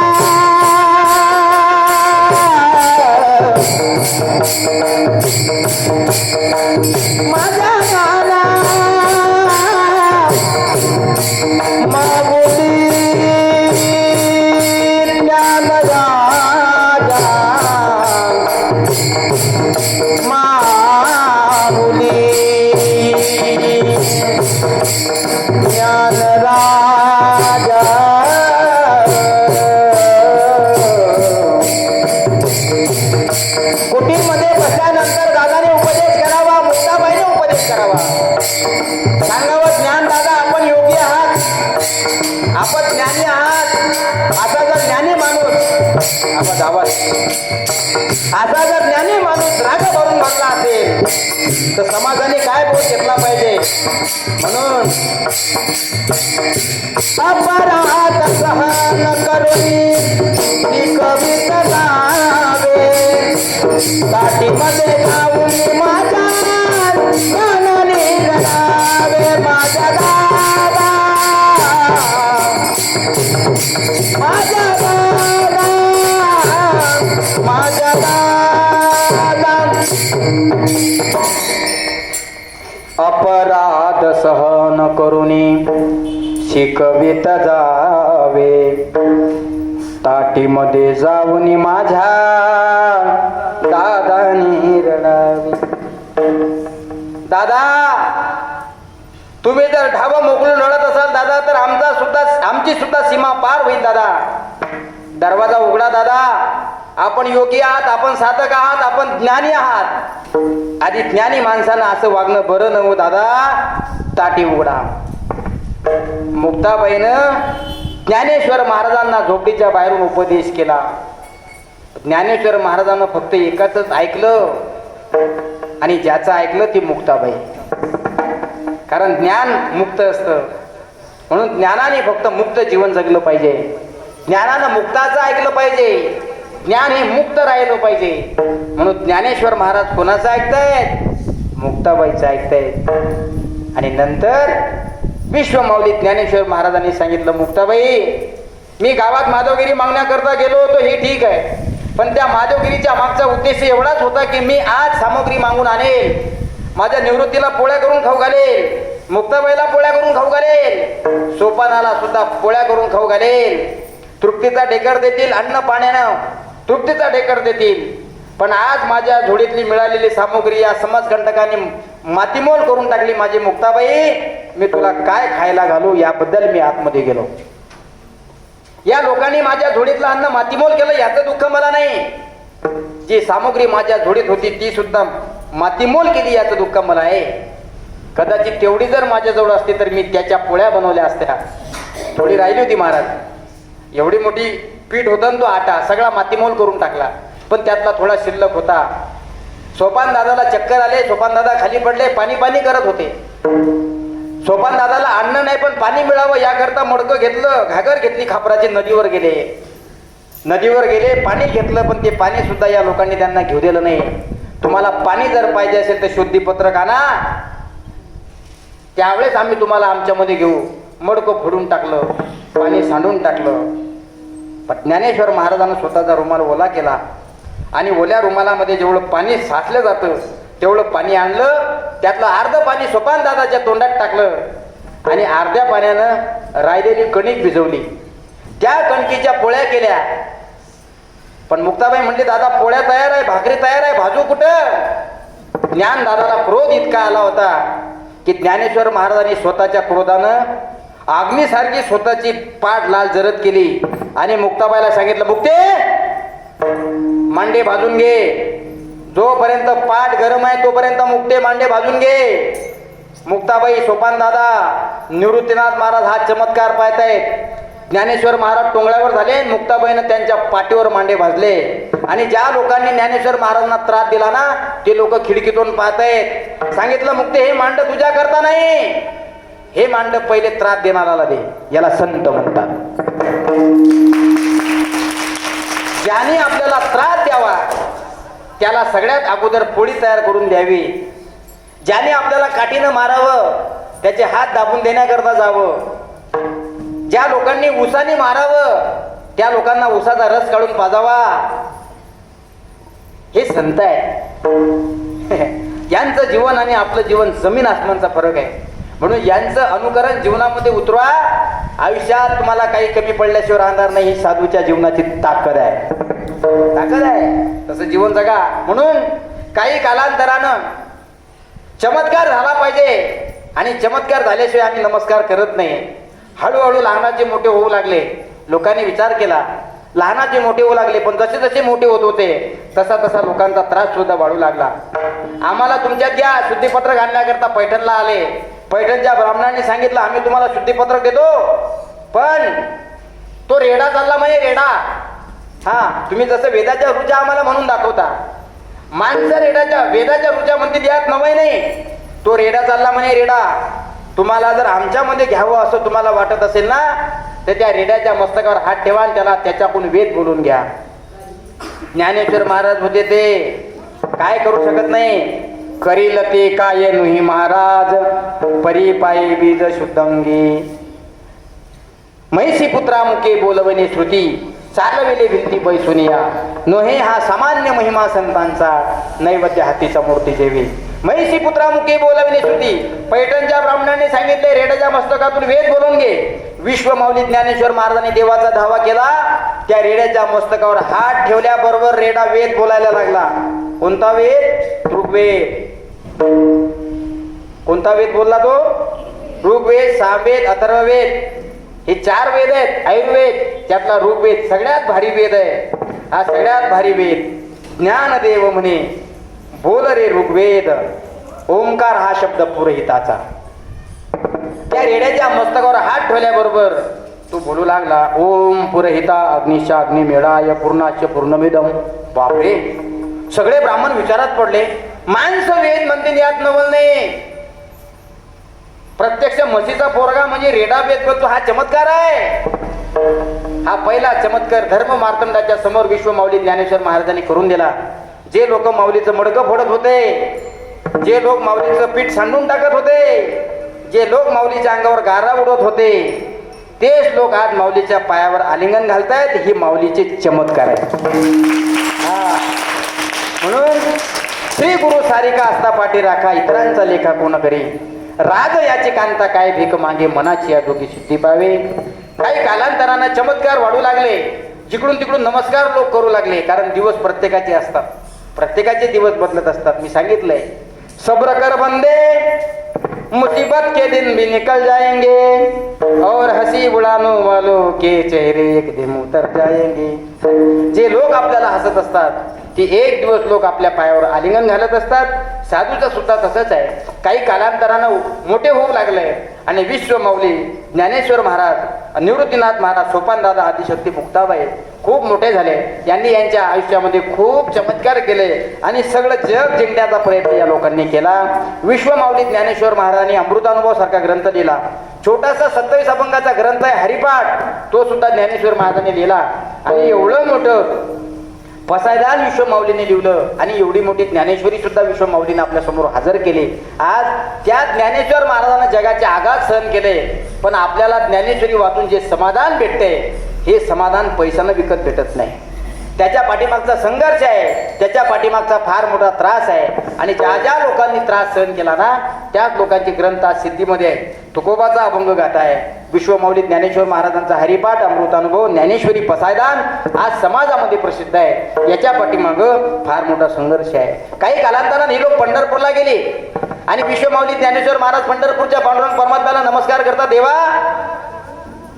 माझ्या ज्ञाना मागुली ज्ञान राजा. मागुली ज्ञानी आहात असा जर ज्ञानी माणूस आवाज आवाज असा जर ज्ञानी माणूस राग भरून बसला असेल तर समाजाने काय बोध घेतला पाहिजे. म्हणून अपराध सहन करुणी ती कविता गावे काठीमध्ये जाऊन माझ्या कानाने रडावे माझ्या दादा माझ्या दादा माझ्या दादा. अपराध सहन करुणी शिकवित जावे ताटीमध्ये जाऊन माझ्या दादानी रडावे. दादा तुम्ही जर ढाबं मोकळून रडत असाल दादा तर आमची सुद्धा सीमा पार होईल. दादा दरवाजा उघडा. दादा आपण योगी आहात, आपण साधक आहात, आपण ज्ञानी आहात. आधी ज्ञानी माणसानं असं वागणं बरं नव्हतं. दादा ताटी उघडा. मुक्ताबाईनं ज्ञानेश्वर महाराजांना झोपडीच्या बाहेरून उपदेश केला. ज्ञानेश्वर महाराजांना फक्त एकाच ऐकलं आणि ज्याचं ऐकलं ती मुक्ताबाई. कारण ज्ञान मुक्त असतं म्हणून ज्ञानाने फक्त मुक्त जीवन जगलं पाहिजे. ज्ञानानं मुक्ताचं ऐकलं पाहिजे. ज्ञान हे मुक्त राहिलं पाहिजे. म्हणून ज्ञानेश्वर महाराज कोणाचं ऐकतायत? मुक्ताबाईचं ऐकतायत. आणि नंतर विश्वमाऊली ज्ञानेश्वर महाराजांनी सांगितलं मुक्ताबाई मी गावात माधवगिरी मागण्याकरता गेलो होतो हे ठीक आहे पण त्या माधवगिरीच्या मागचा उद्देश एवढाच होता की मी आज सामग्री मागून आणेल. माझ्या निवृत्तीला पोळ्या करून खाऊ घालेल. मुक्ताबाईला पोळ्या करून खाऊ घालेल. सोपानाला सुद्धा पोळ्या करून खाऊ घालेल. तृप्तीचा ढेकर देतील. अन्न पाण्यानं तृप्तीचा ढेकर देतील. पण आज माझ्या झोडीतली मिळालेली सामग्री या समाजकंटकांनी मातीमोल करून टाकली. माझी मुक्ताबाई मी तुला काय खायला घालू याबद्दल मी आतमध्ये गेलो. या लोकांनी माझ्या झोडीतलं अन्न मातीमोल केलं याचं दुःख मला नाही. जी सामग्री माझ्या झोडीत होती ती सुद्धा मातीमोल केली याचं दुःख मला आहे. कदाचित तेवढी जर माझ्याजवळ असती तर मी त्याच्या पोळ्या बनवल्या असत्या. थोडी राहिली होती महाराज. एवढी मोठी पीठ होता तो आटा सगळा मातीमोल करून टाकला पण त्यातला थोडा शिल्लक होता. सोपान दादाला चक्कर आले. सोपान दादा खाली पडले. पाणी पाणी करत होते. सोपान दादाला अन्न नाही पण पाणी मिळावं याकरता मडकं घेतलं. घागर घेतली खापराची. नदीवर गेले. नदीवर गेले पाणी घेतलं पण ते पाणी सुद्धा या लोकांनी त्यांना घेऊ दिलं नाही. तुम्हाला पाणी जर पाहिजे असेल तर शुद्धीपत्रक आणा त्यावेळेस आम्ही तुम्हाला आमच्यामध्ये घेऊ. मडकं फोडून टाकलं. पाणी सांडून टाकलं. पण ज्ञानेश्वर महाराजांना स्वतःचा रुमाल ओला केला आणि ओल्या रुमालामध्ये जेवढं पाणी साचलं जातं तेवढं पाणी आणलं. त्यातलं अर्ध पाणी सोपान दादाच्या तोंडात टाकलं आणि अर्ध्या पाण्यानं राहिलेली कणिक भिजवली. त्या कणकीच्या पोळ्या केल्या. पण मुक्ताबाई म्हणली दादा पोळ्या तयार आहे भाकरी तयार आहे भाजू कुठं? ज्ञान दादाला क्रोध इतका आला होता की ज्ञानेश्वर महाराजांनी स्वतःच्या क्रोधानं अग्नीसारखी स्वतःची पाठ लाल जरद केली आणि मुक्ताबाईला सांगितलं मुक्ते मांडे भाजून घे. जोपर्यंत पाठ गरम आहे तोपर्यंत मुक्ते मांडे भाजून घे. मुक्ताबाई सोपान दादा निवृत्तीनाथ महाराज हा चमत्कार पाहतायत. ज्ञानेश्वर महाराज टोंगळ्यावर झाले. मुक्ताबाईनं त्यांच्या पाठीवर मांडे भाजले आणि ज्या लोकांनी ज्ञानेश्वर महाराजांना त्रास दिला ना ते लोक खिडकीतून पाहतायत. सांगितलं मुक्ते हे मांड तुझ्या करता नाही. हे मांड पहिले त्रास देणाराला दे. याला संत म्हणतात. ज्याने आपल्याला त्रास द्यावा त्याला सगळ्यात अगोदर पोळी तयार करून द्यावी. ज्याने आपल्याला काठीनं मारावं त्याचे हात दाबून देण्याकरता जावं. ज्या लोकांनी उसाने मारावं त्या लोकांना उसाचा रस काढून पाजावा. हे संत आहे. यांचं जीवन आणि आपलं जीवन जमीन आसमानचा फरक आहे. म्हणून यांचं अनुकरण जीवनामध्ये उतरवा. आयुष्यात तुम्हाला काही कमी पडल्याशिवाय राहणार नाही. ही साधूच्या जीवनाची ताकद आहे. ताकद आहे. तसं जीवन जगा. म्हणून काही कालांतरानं चमत्कार झाला पाहिजे आणि चमत्कार झाल्याशिवाय आम्ही नमस्कार करत नाही. हळूहळू लहानाचे मोठे होऊ लागले. लोकांनी विचार केला लहानाचे मोठे होऊ लागले पण जसे जसे मोठे होत होते तसा तसा लोकांचा त्रास सुद्धा वाढू लागला. आम्हाला तुमच्यात घ्या. शुद्धीपत्रक आणण्याकरता पैठणला आले. पैठणच्या ब्राह्मणांनी सांगितलं आम्ही तुम्हाला शुद्धीपत्रक देतो पण तो रेडा चालला म्हणे रेडा. हा, तुम्ही जसं वेदाच्या ऋचा आम्हाला म्हणून दाखवता, माणसं रेडाच्या वेदाच्या ऋचा म्हणते यात नवय नाही. तो रेडा चालला म्हणे रेडा. तुम्हाला जर आमच्यामध्ये घ्यावं असं तुम्हाला वाटत असेल ना, तर त्या रेड्याच्या मस्तकावर हात ठेवा आणि त्याला त्याच्याकडून वेद बोलून घ्या. ज्ञानेश्वर महाराज होते ते काय करू शकत नाही. करील ते काय नुही महाराज, परी पायी बीज शुद्धंगी. महिषी पुत्रा मुके बोलवणे श्रुती, चालविले भिंती बैसुनिया. नोहे हा सामान्य महिमा संतांचा, नैवेद्य हातीचा मूर्ती जेवी. महिषी पुत्रा मुके बोलविले श्रुती. पैठणच्या ब्राह्मणांनी सांगितले रेड्याच्या मस्तकातून वेद बोलून घे. विश्व माऊली ज्ञानेश्वर महाराजांनी देवाचा धावा केला. त्या रेड्याच्या मस्तकावर हात ठेवल्याबरोबर रेडा वेद बोलायला लागला. कोणता वेद? ऋग्वेद. कोणता वेद बोलला तो? ऋग्वेद, सामवेद, अथर्ववेद. हे 4 वेद आहेत. आयुर्वेद त्यातला ऋग्वेद सगळ्यात भारी वेद आहे. हा सगळ्यात भारी वेद. ज्ञानदेव म्हणे बोल रे ऋग्वेद, ओंकार हा शब्द पुरहिताचा. त्या रेड्याच्या मस्तकावर हात ठेवल्याबरोबर तो बोलू लागला, ओम पुरहिता अग्निशा अग्निमेळाय पूर्णाच पूर्णमिदम. बापरे, सगळे ब्राह्मण विचारात पडले. माणसं वेद म्हणते यात नवल नाही. प्रत्यक्ष म्हशीचा पोरगा म्हणजे रेडा वेद बोलतो, हा चमत्कार आहे. हा पहिला चमत्कार धर्म मार्तंडाच्या समोर विश्व माऊली ज्ञानेश्वर महाराजांनी करून दिला. जे लोक माऊलीचं मडकं फोडत होते, जे लोक माऊलीचं पीठ सांडून टाकत होते, जे लोक माऊलीच्या अंगावर गारा उडवत होते, तेच लोक आज माऊलीच्या पायावर आलिंगन घालतायत. ही माऊलीचे चमत्कार आहेत. म्हणून श्री गुरु सारिका असता पाठी राखा, इतरांचा लेखा कोण करी. राज याची कांता काय भीक मागे, मनाची अधोगी सिद्धी पावे. काही कालांतरानं चमत्कार वाढू लागले. जिकडून तिकडून नमस्कार लोक करू लागले. कारण दिवस प्रत्येकाचे असतात, प्रत्येकाचे दिवस बदलत असतात. मी सांगितलंय, सब्र कर बंदे, मुसीबत के दिन भी निकल जाएंगे और हंसी उड़ानो वालों के चेहरे एक दिन उतर जाएंगे. जे लोक आपल्याला हसत असतात ते एक दिवस लोक आपल्या पायावर आलिंगन घालत असतात. साधूचं सुद्धा तसंच आहे. काही कालांतरानं मोठे होऊ लागले आणि विश्व माऊली ज्ञानेश्वर महाराज, निवृत्तीनाथ महाराज, सोपानदादा, आदिशक्ती मुक्ताबाई खूप मोठे झाले. यांनी यांच्या आयुष्यामध्ये खूप चमत्कार केले आणि सगळं जग जिंकण्याचा प्रयत्न या लोकांनी केला. विश्व माऊली ज्ञानेश्वर महाराजांनी अमृतानुभव सारखा ग्रंथ लिहिला. छोटासा 27 अभंगाचा ग्रंथ आहे हरिपाठ, तो सुद्धा ज्ञानेश्वर महाराजांनी लिहिला. आणि एवढं मोठं पसायदान विश्व माऊलीने लिहिलं आणि एवढी मोठी ज्ञानेश्वरी सुद्धा विश्व माऊलीने आपल्या समोर हजर केली. आज त्या ज्ञानेश्वर महाराजांना जगाचे आघात सहन केले, पण आपल्याला ज्ञानेश्वरी वाचून जे समाधान भेटते, हे समाधान पैशानं विकत भेटत नाही. त्याच्या पाठीमागचा संघर्ष आहे, त्याच्या पाठीमागचा फार मोठा त्रास आहे. आणि ज्या ज्या लोकांनी त्रास सहन केला ना, त्याच लोकांचे ग्रंथ आज सिद्धीमध्ये आहे. तुकोबाचा अभंग गाथा आहे, विश्वमाऊली ज्ञानेश्वर महाराजांचा हरिपाठ, अमृतानुभव, ज्ञानेश्वरी पसायदान आज समाजामध्ये प्रसिद्ध आहे. याच्या पाठीमागं फार मोठा संघर्ष आहे. काही कालांतराने हे लोक पंढरपूरला गेले आणि विश्वमाऊली ज्ञानेश्वर महाराज पंढरपूरच्या पांडुरंग परमात्म्याला नमस्कार करता, देवा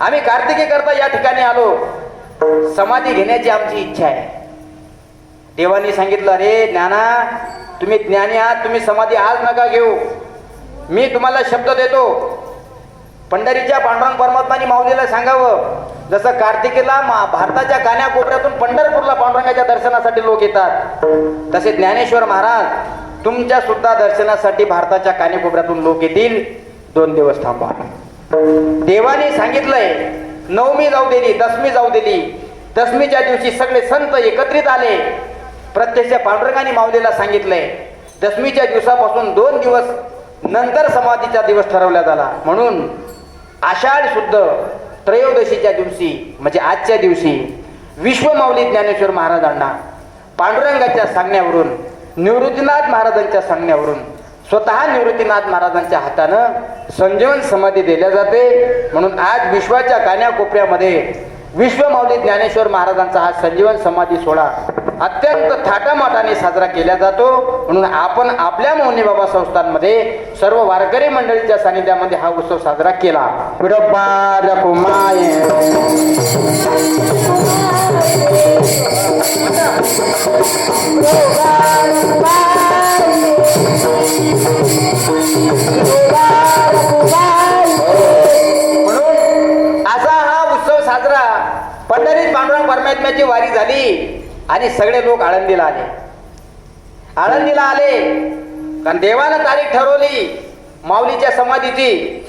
आम्ही कार्तिकी करता या ठिकाणी आलो, समाधी घेण्याची आमची इच्छा आहे. देवानी सांगितलं, अरे ज्ञाना, तुम्ही ज्ञानी आहात, तुम्ही समाधी आज नका घेऊ. मी तुम्हाला शब्द देतो, पंढरीच्या पांडुरंग परमात्मानी माऊलीला सांगावं, जसं कार्तिकीला भारताच्या कान्याकोपऱ्यातून पंढरपूरला पांडुरंगाच्या दर्शनासाठी लोक येतात, तसे ज्ञानेश्वर महाराज तुमच्या सुद्धा दर्शनासाठी भारताच्या कान्याकोपऱ्यातून लोक येतील. 2 दिवस थांबा. देवाने सांगितलंय, नवमी जाऊ दिली, दशमी जाऊ दिली. दशमीच्या दिवशी सगळे संत एकत्रित आले. प्रत्यक्ष पांडुरंगाने माऊलीला सांगितलंय, दशमीच्या दिवसापासून 2 दिवस नंतर समाधीचा दिवस ठरवला झाला. म्हणून आषाढ शुद्ध त्रयोदशीच्या दिवशी म्हणजे आजच्या दिवशी विश्व माऊली ज्ञानेश्वर महाराजांना पांडुरंगाच्या सांगण्यावरून, निवृत्तीनाथ महाराजांच्या सांगण्यावरून, स्वतः निवृत्तीनाथ महाराजांच्या हातानं संजीवन समाधी दिल्या जाते. म्हणून आज विश्वाच्या कान्याकोपऱ्यामध्ये विश्व माऊली ज्ञानेश्वर महाराजांचा हा संजीवन समाधी सोहळा अत्यंत थाटामाटाने साजरा केला जातो. म्हणून आपण आपल्या मौनी बाबा संस्थांमध्ये सर्व वारकरी मंडळीच्या सानिध्यामध्ये हा उत्सव साजरा केला. म्हणून असा हा उत्सव साजरा पंढरीत पांडुरंग परमात्म्याची वारी झाली आणि सगळे लोक आळंदीला आले. आळंदीला आले कारण देवानं तारीख ठरवली माऊलीच्या समाधीची.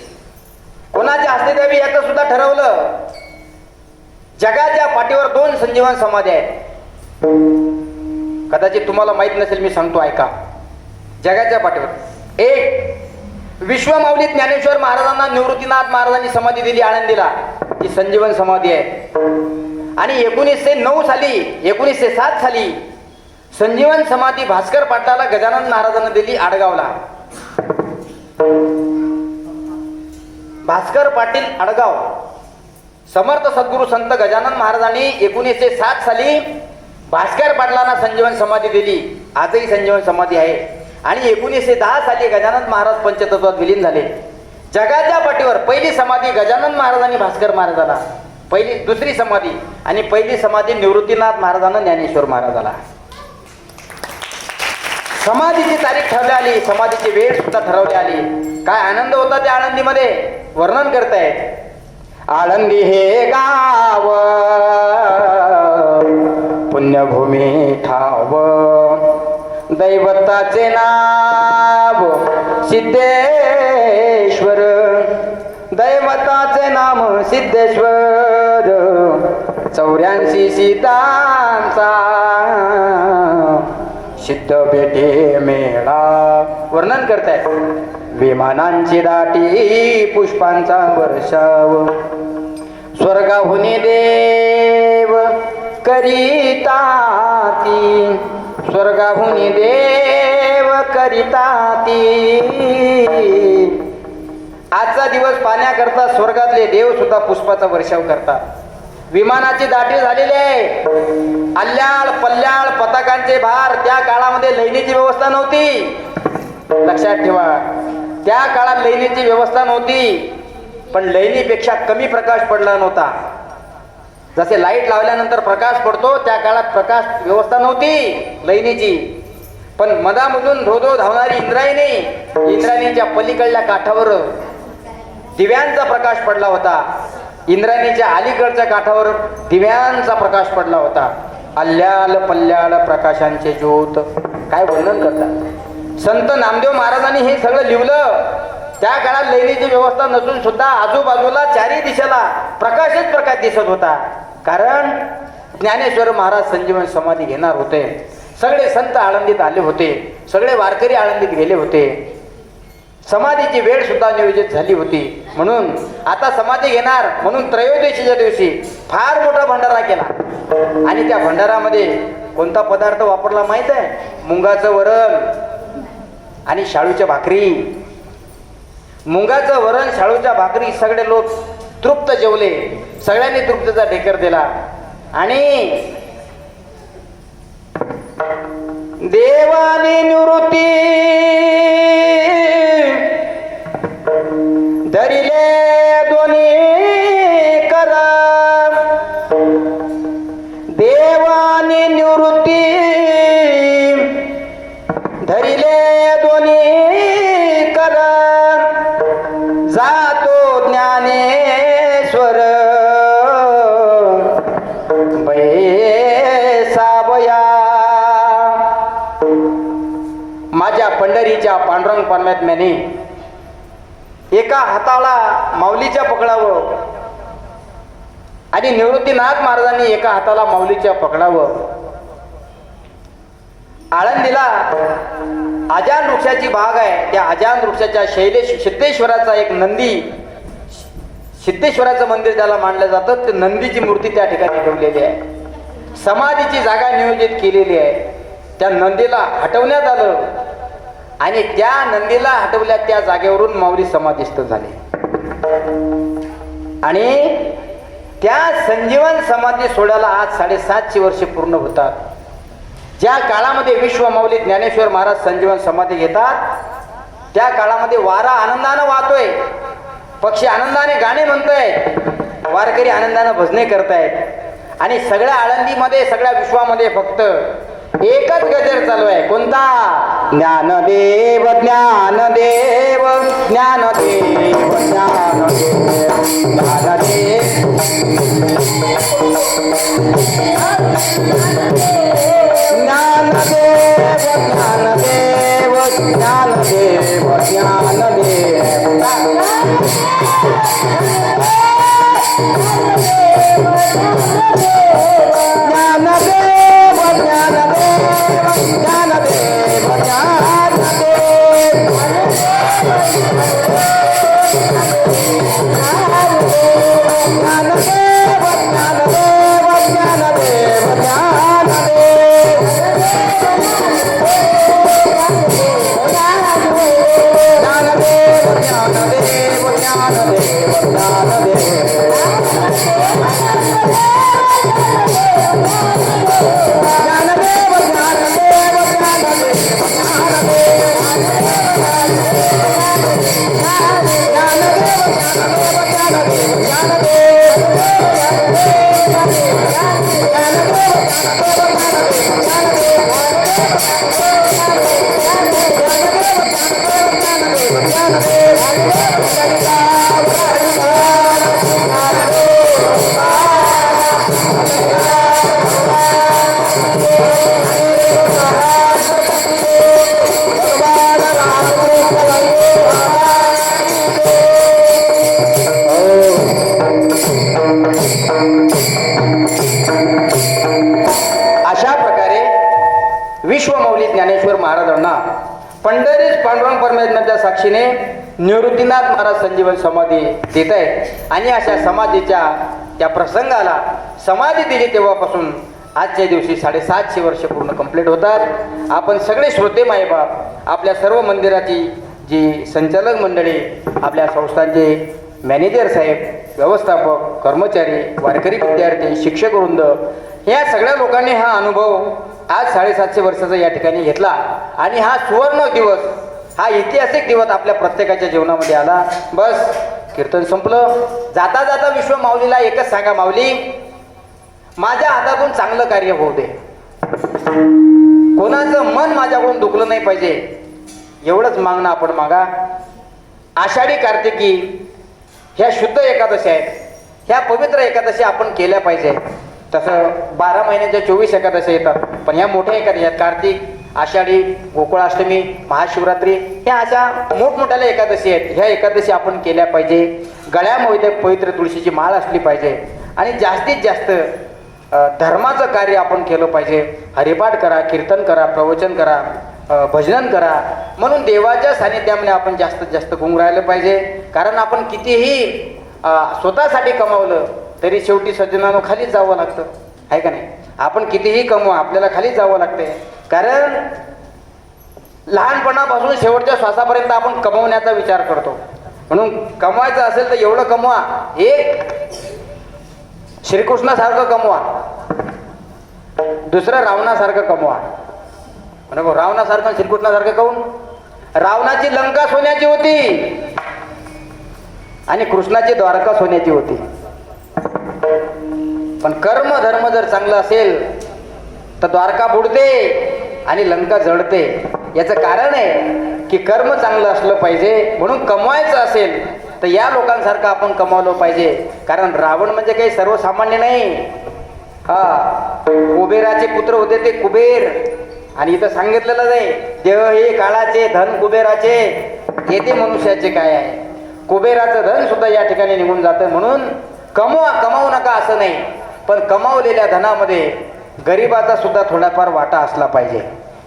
कोणाच्या हस्ते द्यावी याचं सुद्धा ठरवलं. जगाच्या पाठीवर 2 संजीवन समाधी आहेत. कदाचित तुम्हाला माहित नसेल, मी सांगतो ऐका. जगाच्या पाठीवर एक विश्वमाऊली ज्ञानेश्वर महाराजांना निवृत्तीनाथ महाराजांनी समाधी दिली आळंदीला, ही संजीवन समाधी आहे. आणि 1909 साली 1907 साली संजीवन समाधी भास्कर पाटलाला गजानन महाराजांना दिली आडगावला. भास्कर पाटील आडगाव. समर्थ सद्गुरू संत गजानन महाराजांनी 1907 साली भास्कर पाटलांना संजीवन समाधी दिली. आजही संजीवन समाधी आहे. आणि 1910 साली गजानन महाराज पंचतत्वात विलीन झाले. जगाच्या पाठीवर पहिली समाधी गजानन महाराजांनी भास्कर महाराजाला, दुसरी समाधी आणि पहिली समाधी निवृत्तीनाथ महाराजांना ज्ञानेश्वर महाराजाला. समाधीची तारीख ठरवली आली, समाधीची वेळ सुद्धा ठरवली आली. काय आनंद होता त्या आळंदीमध्ये, वर्णन करतायत. आळंदी हे गाव पुण्यभूमी ठाव, दैवताचे नाव सिद्धेश्वर, दैवताचे नाम सिद्धेश्वर. 84 सीतांचा सिद्ध भेटे मेळा. वर्णन करतायत. विमानांची दाटी पुष्पांचा वर्षाव, स्वर्गाहुनी देव करिता ती, स्वर्गाहुनी देव करिता ती. आजचा दिवस पाहण्याकरता स्वर्गातले देव सुद्धा पुष्पाचा वर्षाव करतात. विमानाची दाटी झालेली आहे. अल्ल्याळ पल्ल्याळ पताकांचे भार. त्या काळामध्ये लैनीची व्यवस्था नव्हती, लक्षात ठेवा. त्या काळात लैनीची व्यवस्था नव्हती, पण लैनीपेक्षा कमी प्रकाश पडला नव्हता. जसे लाईट लावल्यानंतर प्रकाश पडतो, त्या काळात प्रकाश व्यवस्था नव्हती लैनीची. पण मधामधून धोधो धावणारी इंद्रायणी, इंद्रायणीच्या पलीकडल्या काठावर दिव्यांचा प्रकाश पडला होता. इंद्रायणीच्या अलीकडच्या काठावर दिव्यांचा प्रकाश पडला होता. अल्ल्याल पल्ल्याल प्रकाशांचे ज्योत. काय वर्णन करतात संत नामदेव महाराजांनी हे सगळं लिहिलं. त्या काळात लैनीची व्यवस्था नसून सुद्धा आजूबाजूला चारी दिशेला प्रकाशच प्रकाश दिसत होता. कारण ज्ञानेश्वर महाराज संजीवन समाधी घेणार होते. सगळे संत आळंदीत आले होते, सगळे वारकरी आळंदीत गेले होते. समाधीची वेळ सुद्धा नियोजित झाली होती. म्हणून आता समाधी घेणार म्हणून त्रयोदशीच्या दिवशी फार मोठा भंडारा केला. आणि त्या भंडारामध्ये कोणता पदार्थ वापरला माहित आहे? मुंगाचं वरण आणि शाळूच्या भाकरी. मुंगाचं वरण शाळूच्या भाकरी. सगळे लोक तृप्त जेवले. सगळ्यांनी तृप्तीचा ढेकर दिला. आणि देवाने निवृत्ती धरिले दोन्ही कर. देवाने निवृत्ती धरिले दोन्ही कर. जातो ज्ञानेश्वर बैसावया. माझ्या पंढरीच्या पांडुरंग परमात्म्याने एका हाताला माऊलीच्या पकडावं आणि निवृत्तीनाथ महाराजांनी एका हाताला माऊलीच्या पकडावं. आळंदीला आजान वृक्षाची बाग आहे. त्या आजान वृक्षाच्या शैलेश सिद्धेश्वराचा एक नंदी, सिद्धेश्वराचं मंदिर ज्याला मानलं जातं, ते नंदीची मूर्ती त्या ठिकाणी ठेवलेली आहे. समाधीची जागा नियोजित केलेली आहे. त्या नंदीला हटवण्यात आलं आणि त्या नंदीला हटवल्या त्या जागेवरून माऊली समाधीस्थ झाले. आणि त्या संजीवन समाधी सोहळ्याला आज 750 वर्षे पूर्ण होतात. ज्या काळामध्ये विश्व माऊली ज्ञानेश्वर महाराज संजीवन समाधी घेतात, त्या काळामध्ये वारा आनंदानं वाहतोय, पक्षी आनंदाने गाणे म्हणतायत, वारकरी आनंदानं भजने करतायत. आणि सगळ्या आळंदीमध्ये, सगळ्या विश्वामध्ये फक्त एकच गजर चालू आहे. कोणता? ज्ञानदेव ज्ञानदेव ज्ञानदेव ज्ञानदेव ज्ञानदेव ज्ञानदेव ज्ञानदेव विश्वमौली ज्ञानेश्वर महाराजांना पंढरीस पांडुरंग परमेश्वराच्या साक्षीने निवृत्तीनाथ महाराज संजीवन समाधी देत आहेत. आणि अशा समाधीच्या त्या प्रसंगाला समाधी दिली तेव्हापासून आजच्या दिवशी 750 वर्ष पूर्ण कंप्लीट होतात. आपण सगळे श्रोते मायबाप, आपल्या सर्व मंदिराची जी संचालक मंडळी, आपल्या संस्थांचे मॅनेजर साहेब, व्यवस्थापक, कर्मचारी, वारकरी विद्यार्थी, शिक्षक वृंद, ह्या सगळ्या लोकांनी हा अनुभव आज 750 वर्षाचा या ठिकाणी घेतला. आणि हा सुवर्ण दिवस, हा ऐतिहासिक दिवस आपल्या प्रत्येकाच्या जीवनामध्ये आला. बस कीर्तन संपलं. जाता जाता विश्व माऊलीला एकच सांगा, माऊली माझ्या हातातून चांगलं कार्य होऊ दे, कोणाचं मन माझ्याकडून दुखलं नाही पाहिजे, एवढंच मागणं आपण मागा. आषाढी कार्तिकी ह्या शुद्ध एकादशी आहेत, ह्या पवित्र एकादशी आपण केल्या पाहिजे. तसं 12 महिन्याच्या 24 एकादशी येतात, पण ह्या मोठ्या एकादशी आहेत. कार्तिक, आषाढी, गोकुळाष्टमी, महाशिवरात्री, ह्या अशा मोठमोठ्याल्या एकादशी आहेत. ह्या एकादशी आपण केल्या पाहिजे. गळ्यामध्ये पवित्र तुळशीची माळ असली पाहिजे. आणि जास्तीत जास्त धर्माचं कार्य आपण केलं पाहिजे. हरिपाठ करा, कीर्तन करा, प्रवचन करा, भजन करा. म्हणून देवाच्या सानिध्यामध्ये आपण जास्तीत जास्त गुंग राहिलं पाहिजे. कारण आपण कितीही स्वतःसाठी कमावलं तरी शेवटी सज्जनानं खालीच जावं लागतं, आहे का नाही? आपण कितीही कमवा, आपल्याला खालीच जावं लागते. कारण लहानपणापासून शेवटच्या श्वासापर्यंत आपण कमवण्याचा विचार करतो. म्हणून कमवायचं असेल तर एवढं कमवा, एक श्रीकृष्णासारखं कमवा, दुसरं रावणासारखं कमवा. म्हणजे रावणासारखं श्रीकृष्णासारखं काहून? रावणाची लंका सोन्याची होती आणि कृष्णाची द्वारका सोन्याची होती. पण कर्म धर्म जर चांगलं असेल तर द्वारका बुडते आणि लंका जळते. याचं कारण आहे की कर्म चांगलं असलं पाहिजे. म्हणून कमवायचं असेल तर या लोकांसारखं आपण कमावलं पाहिजे. कारण रावण म्हणजे काही सर्वसामान्य नाही. कुबेराचे पुत्र होते ते कुबेर. आणि इथं सांगितलेलं नाही, देह हे काळाचे, धन कुबेराचे, येते मनुष्याचे काय आहे. कुबेराचं धन सुद्धा या ठिकाणी निघून जातं. म्हणून कमावू नका असं नाही, पण कमावलेल्या धनामध्ये गरिबाचा सुद्धा थोडाफार वाटा असला पाहिजे.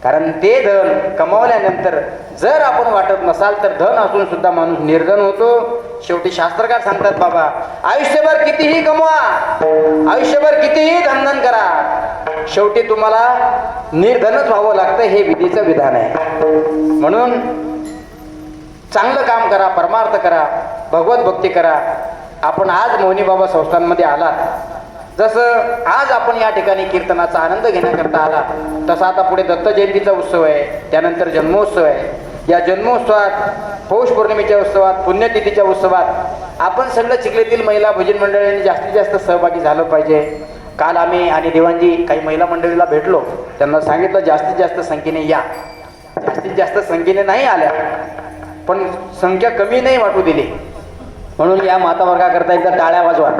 कारण ते धन कमावल्यानंतर जर आपण वाटत नसाल तर धन असून सुद्धा माणूस निर्धन होतो. शेवटी शास्त्रकार सांगतात, बाबा आयुष्यभर कितीही कमवा, आयुष्यभर कितीही धनधन करा, शेवटी तुम्हाला निर्धनच व्हावं लागतं. हे विधीचं विधान आहे. म्हणून चांगलं काम करा, परमार्थ करा, भगवत भक्ती करा. आपण आज मोहिनी बाबा संस्थांमध्ये आलात, जसं आज आपण या ठिकाणी कीर्तनाचा आनंद घेण्याकरता आला, तसा आता पुढे दत्त जयंतीचा उत्सव आहे, त्यानंतर जन्मोत्सव आहे. या जन्मोत्सवात, पौष पौर्णिमेच्या उत्सवात, पुण्यतिथीच्या उत्सवात आपण सगळं चिखलीतील महिला भजन मंडळांनी जास्तीत जास्त सहभागी झालं पाहिजे. काल आम्ही आणि देवांजी काही महिला मंडळीला भेटलो, त्यांना सांगितलं जास्तीत जास्त संख्येने या. जास्तीत जास्त संख्येने नाही आल्या, पण संख्या कमी नाही वाटू दिली, म्हणून या माता वर्गाकरता एकदा टाळ्या वाजवा.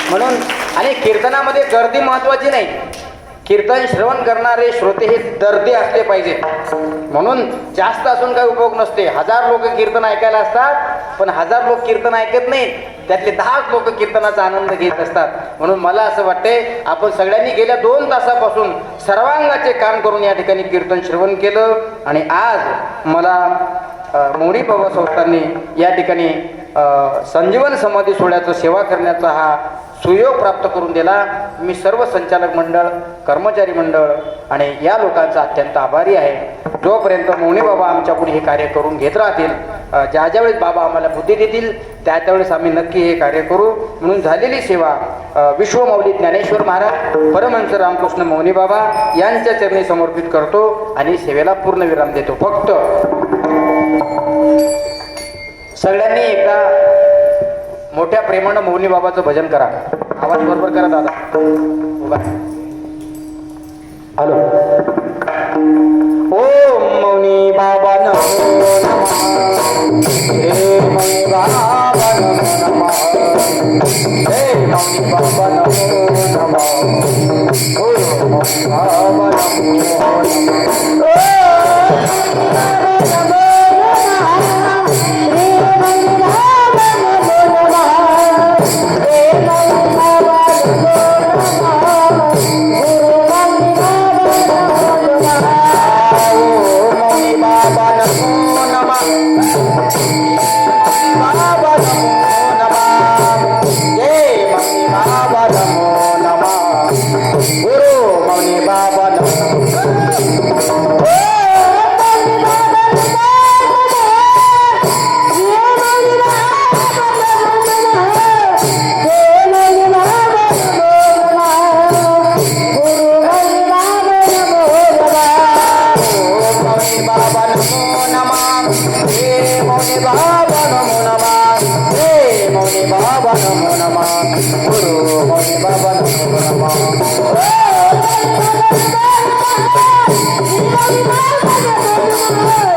म्हणून आणि कीर्तनामध्ये गर्दी महत्वाची नाही, कीर्तन श्रवण करणारे श्रोते हे दर्दे असले पाहिजे. म्हणून जास्त असून काही उपयोग नसते. 1000 लोक कीर्तन ऐकायला असतात, पण 1000 लोक कीर्तन ऐकत नाहीत, त्यातले 10 लोक कीर्तनाचा आनंद घेत असतात. म्हणून मला असं वाटते आपण सगळ्यांनी गेल्या 2 तासापासून सर्वांगाचे काम करून या ठिकाणी कीर्तन श्रवण केलं. आणि आज मला मोरी बाबा संस्थांनी या ठिकाणी संजीवन समाधी सोहळ्याचं सेवा करण्याचा हा सुयोग प्राप्त करून दिला. मी सर्व संचालक मंडळ, कर्मचारी मंडळ आणि या लोकांचा अत्यंत आभारी आहे. जोपर्यंत मोनी बाबा आमच्याकडून हे कार्य करून घेत राहतील, ज्या ज्यावेळेस बाबा आम्हाला बुद्धी देतील त्या त्यावेळेस आम्ही नक्की हे कार्य करू. म्हणून झालेली सेवा विश्वमौली ज्ञानेश्वर महाराज, परमहंस रामकृष्ण मौनी बाबा यांच्या चरणी समर्पित करतो आणि सेवेला पूर्ण विराम देतो. फक्त सगळ्यांनी एकदा मोठ्या प्रेमानं मौनी बाबाचं भजन करा. आवाज बरोबर करा दादा. उभा. हॅलो. ओम मौनी बाबा नमो नमः. हे मौनी बाबा नमो नमः. हे मौनी बाबा नमो नमः. ओम मौनी बाबा नमो Baba,